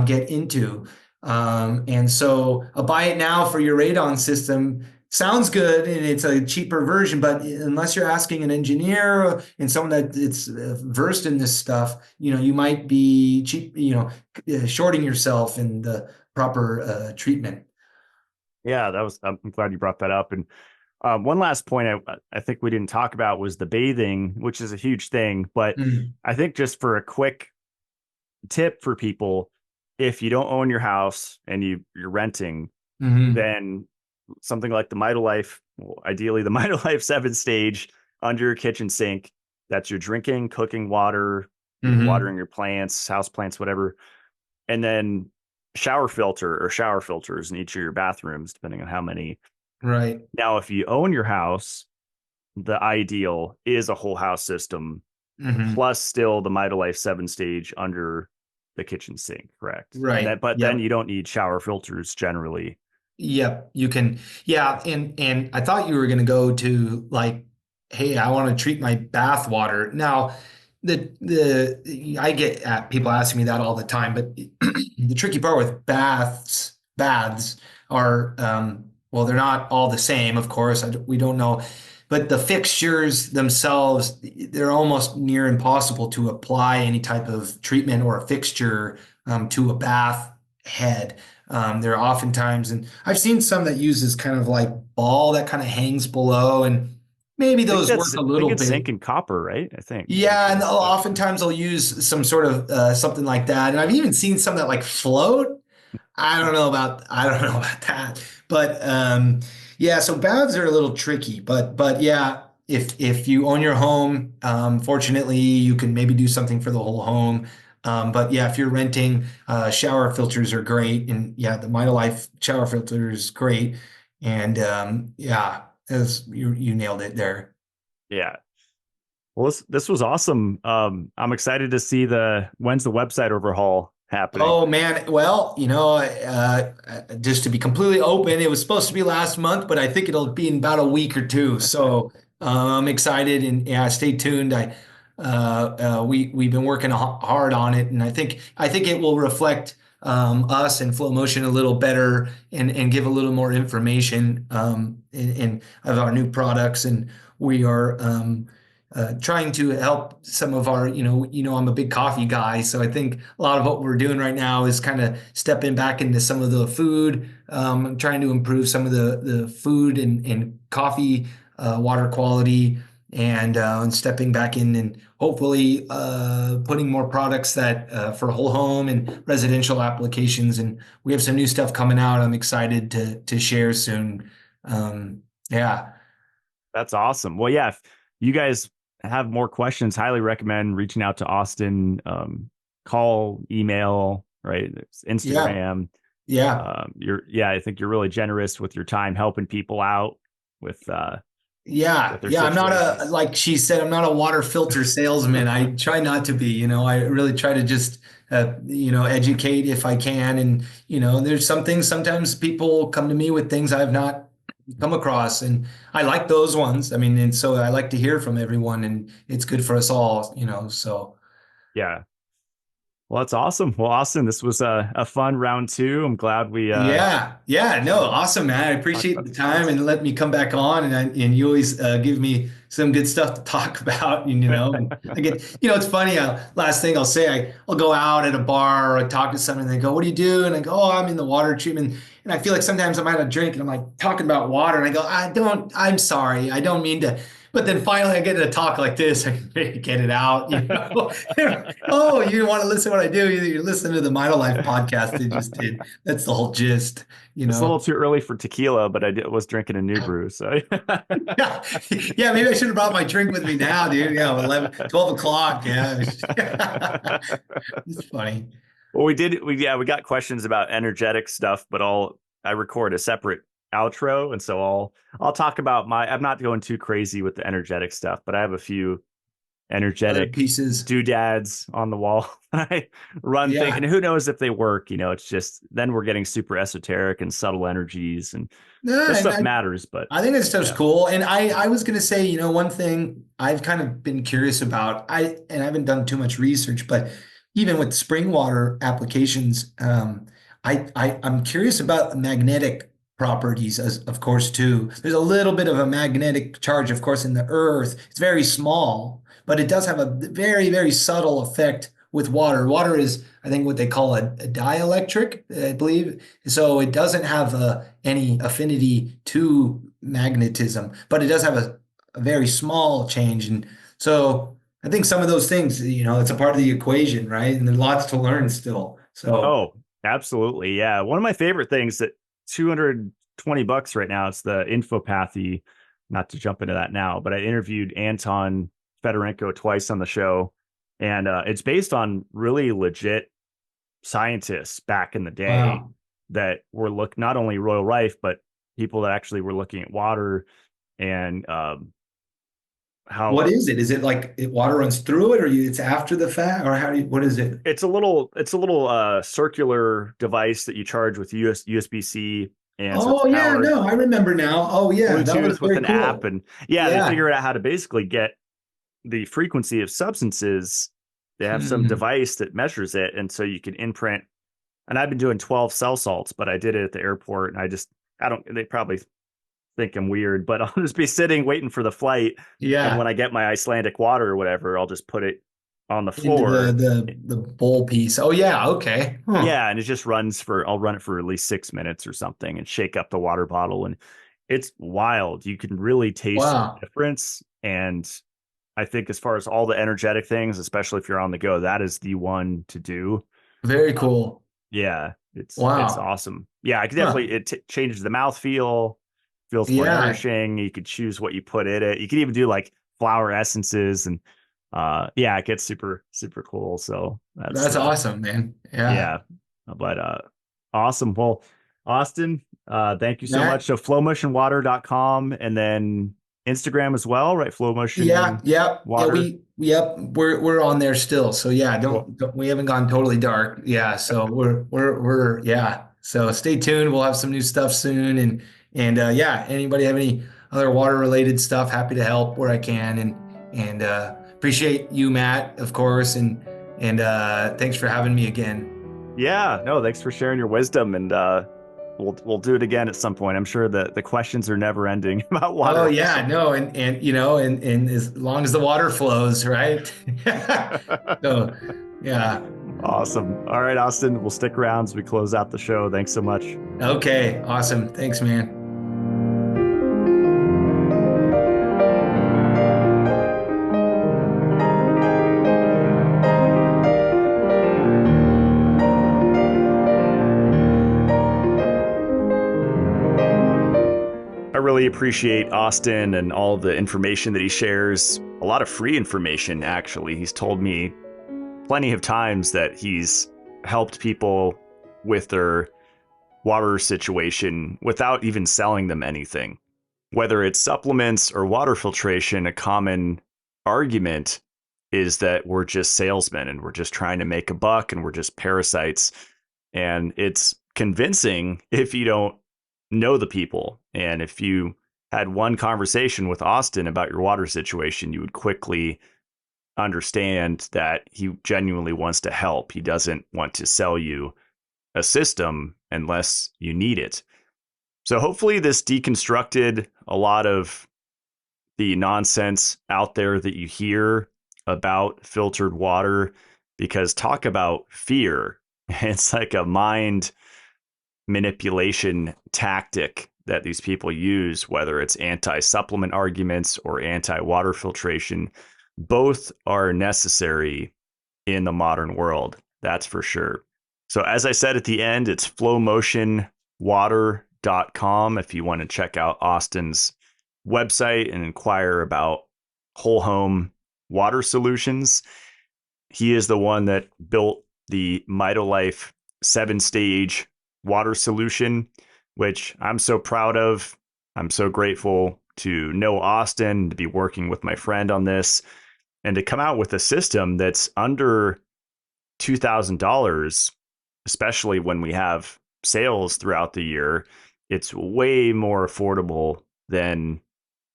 get into. And so a buy it now for your radon system sounds good and it's a cheaper version, but unless you're asking an engineer and someone that it's versed in this stuff, you might be shorting yourself in the proper treatment. Yeah, I'm glad you brought that up. And one last point I think we didn't talk about was the bathing, which is a huge thing. But I think just for a quick tip for people, if you don't own your house and you're renting, then something like the Mitolife, ideally the Mitolife 7-stage under your kitchen sink, that's your drinking, cooking water, watering your plants, house plants, whatever. And then shower filter or shower filters in each of your bathrooms, depending on how many. Right. Now, if you own your house, the ideal is a whole house system plus still the Mitolife 7-stage under the kitchen sink, correct? Right. But then you don't need shower filters generally. Yep, you can. Yeah, and I thought you were going to go to like, hey, I want to treat my bath water. Now, I get people asking me that all the time, but the tricky part with baths are, well, they're not all the same, of course. We don't know, but the fixtures themselves, they're almost near impossible to apply any type of treatment or a fixture to a bath head. There are oftentimes, and I've seen some that uses kind of like ball that kind of hangs below, and maybe those work a I think little it's bit. zinc and copper, right? I think pretty Yeah, and sure. But oftentimes I'll use some sort of something like that. And I've even seen some that like float. I don't know about that. But yeah, so baths are a little tricky, but yeah, if you own your home, fortunately you can maybe do something for the whole home. But yeah, if you're renting, shower filters are great, and yeah, the Mitolife shower filter is great. And yeah, as you nailed it there. yeah. Well, this was awesome. I'm excited to see when's the website overhaul happening. Oh man, well, just to be completely open, it was supposed to be last month, but I think it'll be in about a week or two. So I'm excited, and yeah, stay tuned. We've been working hard on it, and I think it will reflect us and Flow Motion a little better, and give a little more information in of our new products, and we are. Trying to help some of our, I'm a big coffee guy, so I think a lot of what we're doing right now is kind of stepping back into some of the food. I'm trying to improve some of the food and coffee water quality, and stepping back in and hopefully putting more products that for whole home and residential applications. And we have some new stuff coming out. I'm excited to share soon. Yeah. That's awesome. Well, yeah, if you guys have more questions, highly recommend reaching out to Austin. Call, email, right? There's Yeah. Instagram. Yeah. I think you're really generous with your time helping people out with Yeah, with their yeah. I'm not situations. like she said, I'm not a water filter salesman. I try not to be, I really try to just, educate if I can. And, there's some things sometimes people come to me with things I've not come across. And I like those ones. I mean, and so I like to hear from everyone, and it's good for us all, so. Yeah. Well, that's awesome. Well, Austin, this was a fun round two. I'm glad we Yeah, yeah, no, uh awesome, man. I talked appreciate about the these time things. and let me come back on, and you always give me some good stuff to talk about, and I get, it's funny. Last thing I'll say, I'll go out at a bar or I talk to someone and they go, "What do you do?" And I go, "Oh, I'm in the water treatment." And I feel like sometimes I'm at a drink and I'm like talking about water, and I go, I'm sorry, I don't mean to. But then finally I get to talk like this, I can maybe get it out. Oh, you want to listen to what I do? You listen to the Life podcast they just did. That's the whole gist, you It's a little know? too early for tequila, but was drinking a new brew. So Yeah. Yeah, maybe I should have brought my drink with me now, dude. Yeah, 11, 12 o'clock. Yeah. It's funny. well, we got questions about energetic stuff, but I record a separate outro, and so I'll talk about I'm not going too crazy with the energetic stuff, but I have a few Other energetic pieces. doodads on the wall. I run thing, and Yeah. who knows if they work, it's just then we're getting super esoteric and subtle energies, and No, this and stuff matters, but I think that stuff's yeah. cool. And I was gonna say, one thing I've kind of been curious about, and I haven't done too much research, but even with spring water applications, I'm curious about the magnetic properties, as of course too. There's a little bit of a magnetic charge, of course, in the earth. It's very small, but it does have a very, very subtle effect with water. Water is, I think, what they call a dielectric, I believe. So it doesn't have any affinity to magnetism, but it does have a very small change. And so I think some of those things, it's a part of the equation, right? And there's lots to learn still. So Oh, absolutely. Yeah. One of my favorite things that $220 right now, it's the infopathy, not to jump into that now, but I interviewed Anton Fedorenko twice on the show. And it's based on really legit scientists back in the day wow. that were not only Royal Rife, but people that actually were looking at water and What how is it? Is it like water runs through it, or it's after the fact, or what is it? it's a little circular device that you charge with USB-C, and so it's Oh yeah, powered no, I remember now. Oh yeah, that was Bluetooth with very an app, cool. and yeah, they Yeah. figured out how to basically get the frequency of substances. They have some Hmm. device that measures it, and so you can imprint. And I've been doing 12 cell salts, but I did it at the airport, and I don't. They probably think I'm weird, but I'll just be sitting waiting for the flight, and Yeah. when I get my Icelandic water or whatever, I'll just put it. on the into the floor. the bowl piece. Oh yeah, okay. Huh. Yeah, and it just runs for, I'll run it for at least 6 minutes or something and shake up the water bottle. And it's wild. You can really taste the Wow. difference. And I think as far as all the energetic things, especially if you're on the go, that is the one to do. Very Uh, cool. yeah, it's Wow. awesome. Yeah, I could Huh. definitely, changes the mouth feel, feels more Yeah, nourishing. You could choose what you put in it. You could even do like flower essences and yeah, it gets super cool. So that's that's awesome, man. Yeah. yeah, but awesome. Well, Austin, thank you so much. Matt, So flowmotionwater.com and then Instagram as well, right? Flow yeah, Motion yep, yeah, Water. we're on there still. So yeah, Cool. don't we haven't gone totally dark. Yeah, so we're yeah. So stay tuned. We'll have some new stuff soon, and yeah, anybody have any other water related stuff? Happy to help where I can, and appreciate you, Matt, of course, and thanks for having me again. Yeah, no, thanks for sharing your wisdom and we'll do it again at some point. I'm sure that the questions are never ending about Oh water. yeah, So no, and you know, and as long as the water flows, right? So yeah. awesome. All right, Austin, we'll stick around as we close out the show. Thanks so much. Okay, awesome. Thanks, man. I really appreciate Austin and all the information that he shares. A lot of free information, actually. He's told me plenty of times that he's helped people with their water situation without even selling them anything. Whether it's supplements or water filtration, a common argument is that we're just salesmen and we're just trying to make a buck and we're just parasites. And it's convincing if you don't know the people. And if you had one conversation with Austin about your water situation, you would quickly understand that he genuinely wants to help. He doesn't want to sell you a system unless you need it. So hopefully this deconstructed a lot of the nonsense out there that you hear about filtered water, because talk about fear. It's like a mind manipulation tactic that these people use, whether it's anti-supplement arguments or anti-water filtration. Both are necessary in the modern world. That's for sure. So as I said at the end, it's flowmotionwater.com if you want to check out Austin's website and inquire about whole home water solutions. He is the one that built the Mitolife 7-stage water solution, which I'm so proud of. I'm so grateful to know Austin, to be working with my friend on this, and to come out with a system that's under $2,000, especially when we have sales throughout the year. It's way more affordable than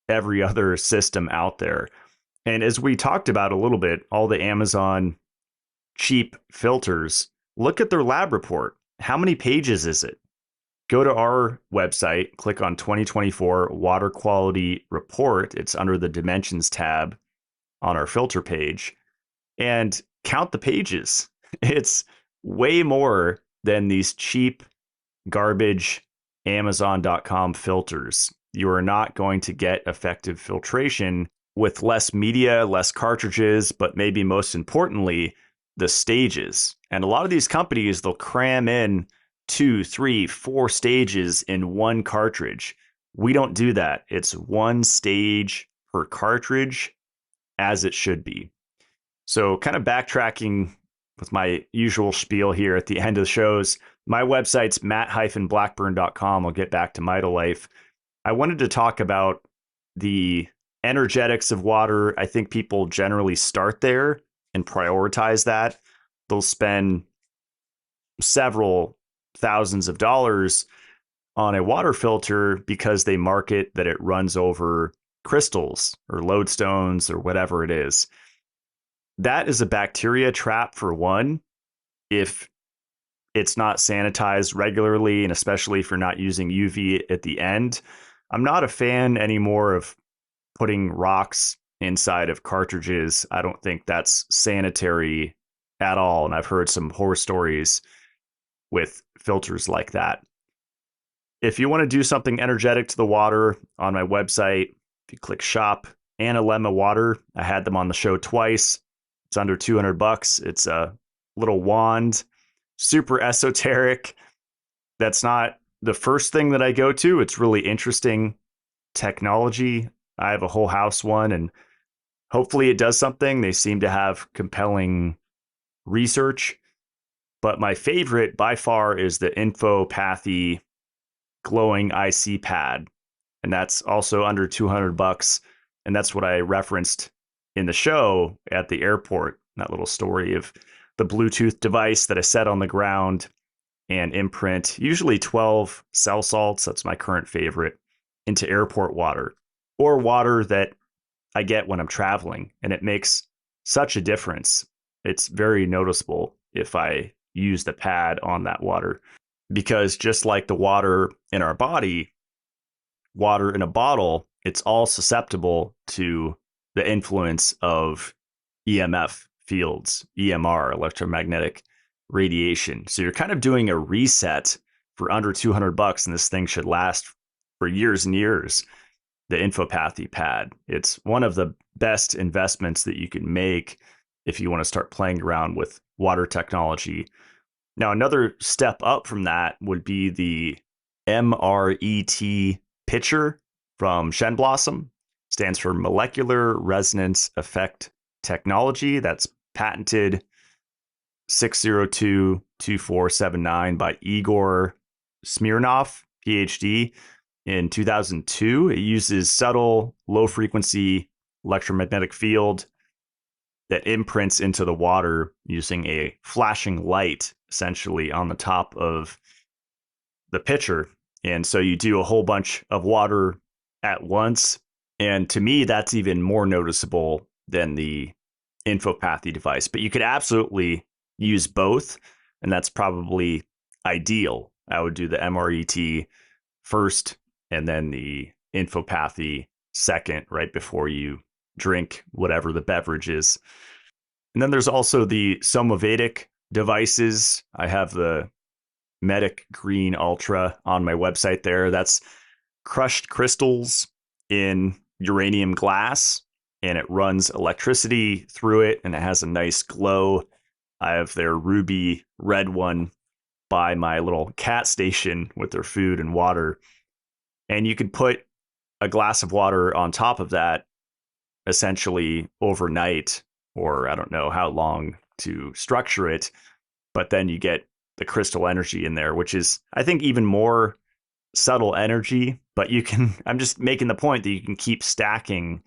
every other system out there. And as we talked about a little bit, all the Amazon cheap filters, look at their lab report. How many pages is it? Go to our website, click on 2024 Water Quality Report. It's under the Dimensions tab on our filter page, and count the pages. It's way more than these cheap garbage Amazon.com filters. You are not going to get effective filtration with less media, less cartridges, but maybe most importantly, the stages. And a lot of these companies, they'll cram in 2, 3, 4 stages in one cartridge. We don't do that. It's one stage per cartridge, as it should be. So, kind of backtracking with my usual spiel here at the end of the shows, my website's matt-blackburn.com. I'll get back to Mitolife. I wanted to talk about the energetics of water. I think people generally start there and prioritize that. They'll spend several thousands of dollars on a water filter because they market that it runs over crystals or lodestones or whatever it is. That is a bacteria trap for one. If it's not sanitized regularly, and especially if you're not using UV at the end, I'm not a fan anymore of putting rocks inside of cartridges. I don't think that's sanitary at all. And I've heard some horror stories with filters like that. If you want to do something energetic to the water, on my website, if you click shop, Analemma water, I had them on the show twice. It's under $200. It's a little wand, super esoteric. That's not the first thing that I go to. It's really interesting technology. I have a whole house one, and hopefully it does something. They seem to have compelling research. But my favorite by far is the Infopathy glowing IC pad. And that's also under $200. And that's what I referenced in the show at the airport, that little story of the Bluetooth device that I set on the ground and imprint, usually 12 cell salts, that's my current favorite, into airport water or water that I get when I'm traveling. And it makes such a difference. It's very noticeable if I use the pad on that water, because just like the water in our body, water in a bottle, it's all susceptible to the influence of EMF fields, EMR, electromagnetic radiation. So you're kind of doing a reset for under $200, and this thing should last for years and years. The Infopathy pad. It's one of the best investments that you can make if you want to start playing around with water technology. Now, another step up from that would be the MRET pitcher from Shen Blossom. Stands for Molecular Resonance Effect Technology. That's patented 6022479 by Igor Smirnov, PhD, in 2002. It uses subtle, low-frequency electromagnetic field that imprints into the water using a flashing light, essentially, on the top of the pitcher. And so you do a whole bunch of water at once. And to me, that's even more noticeable than the Infopathy device. But you could absolutely use both, and that's probably ideal. I would do the MRET first and then the Infopathy second, right before you drink whatever the beverage is. And then there's also the Somavedic devices. I have the Medic Green Ultra on my website there. That's crushed crystals in uranium glass, and it runs electricity through it, and it has a nice glow. I have their ruby red one by my little cat station with their food and water. And you can put a glass of water on top of that essentially overnight, or I don't know how long to structure it, but then you get the crystal energy in there, which is, I think, even more subtle energy. But you can, I'm just making the point that you can keep stacking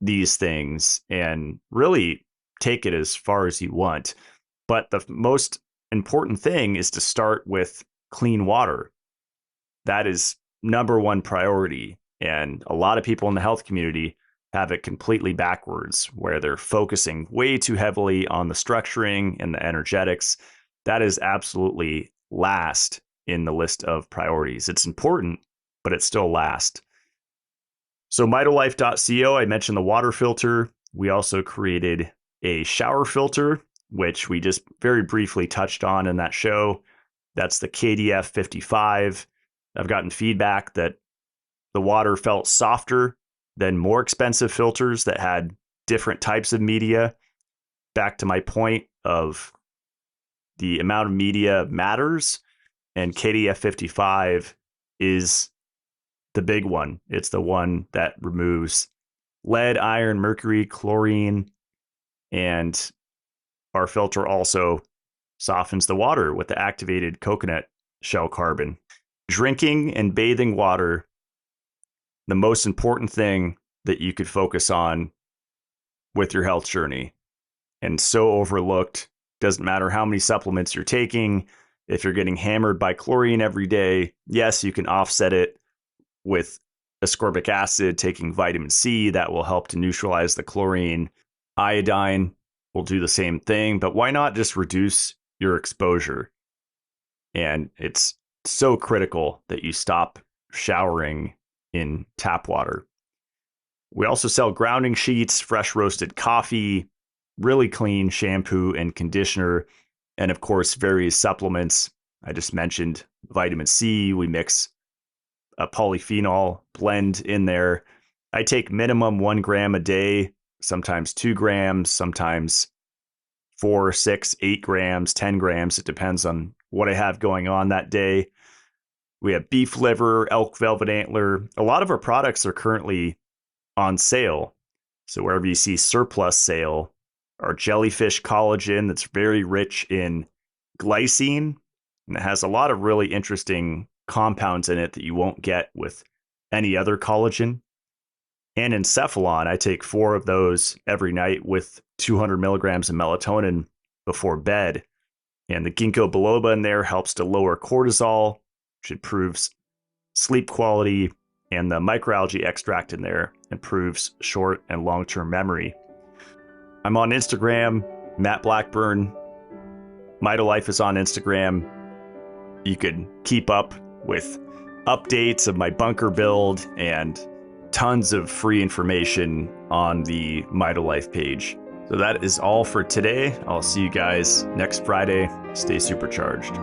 these things and really take it as far as you want. But the most important thing is to start with clean water. That is number one priority. And a lot of people in the health community have it completely backwards, where they're focusing way too heavily on the structuring and the energetics. That is absolutely last in the list of priorities. It's important, but it's still last. So Mitolife.co, I mentioned the water filter. We also created a shower filter, which we just very briefly touched on in that show. That's the KDF 55. I've gotten feedback that the water felt softer than more expensive filters that had different types of media. Back to my point of the amount of media matters, and KDF 55 is the big one. It's the one that removes lead, iron, mercury, chlorine, and our filter also softens the water with the activated coconut shell carbon. Drinking and bathing water, the most important thing that you could focus on with your health journey, and so overlooked. Doesn't matter how many supplements you're taking. If you're getting hammered by chlorine every day, yes, you can offset it with ascorbic acid, taking vitamin C. That will help to neutralize the chlorine. Iodine will do the same thing, but why not just reduce your exposure? And it's so critical that you stop showering in tap water. We also sell grounding sheets, fresh roasted coffee, really clean shampoo and conditioner, and of course, various supplements. I just mentioned vitamin C. We mix a polyphenol blend in there. I take minimum 1 gram a day, sometimes 2 grams, sometimes 4, 6, 8 grams, 10 grams. It depends on what I have going on that day. We have beef liver, elk velvet antler. A lot of our products are currently on sale. So wherever you see surplus sale, our jellyfish collagen that's very rich in glycine, and it has a lot of really interesting compounds in it that you won't get with any other collagen. And encephalon, I take 4 of those every night with 200 milligrams of melatonin before bed. And the ginkgo biloba in there helps to lower cortisol, which improves sleep quality, and the microalgae extract in there improves short and long-term memory. I'm on Instagram, Matt Blackburn. Mitolife is on Instagram. You could keep up with updates of my bunker build and tons of free information on the Mitolife page. So that is all for today. I'll see you guys next Friday. Stay supercharged.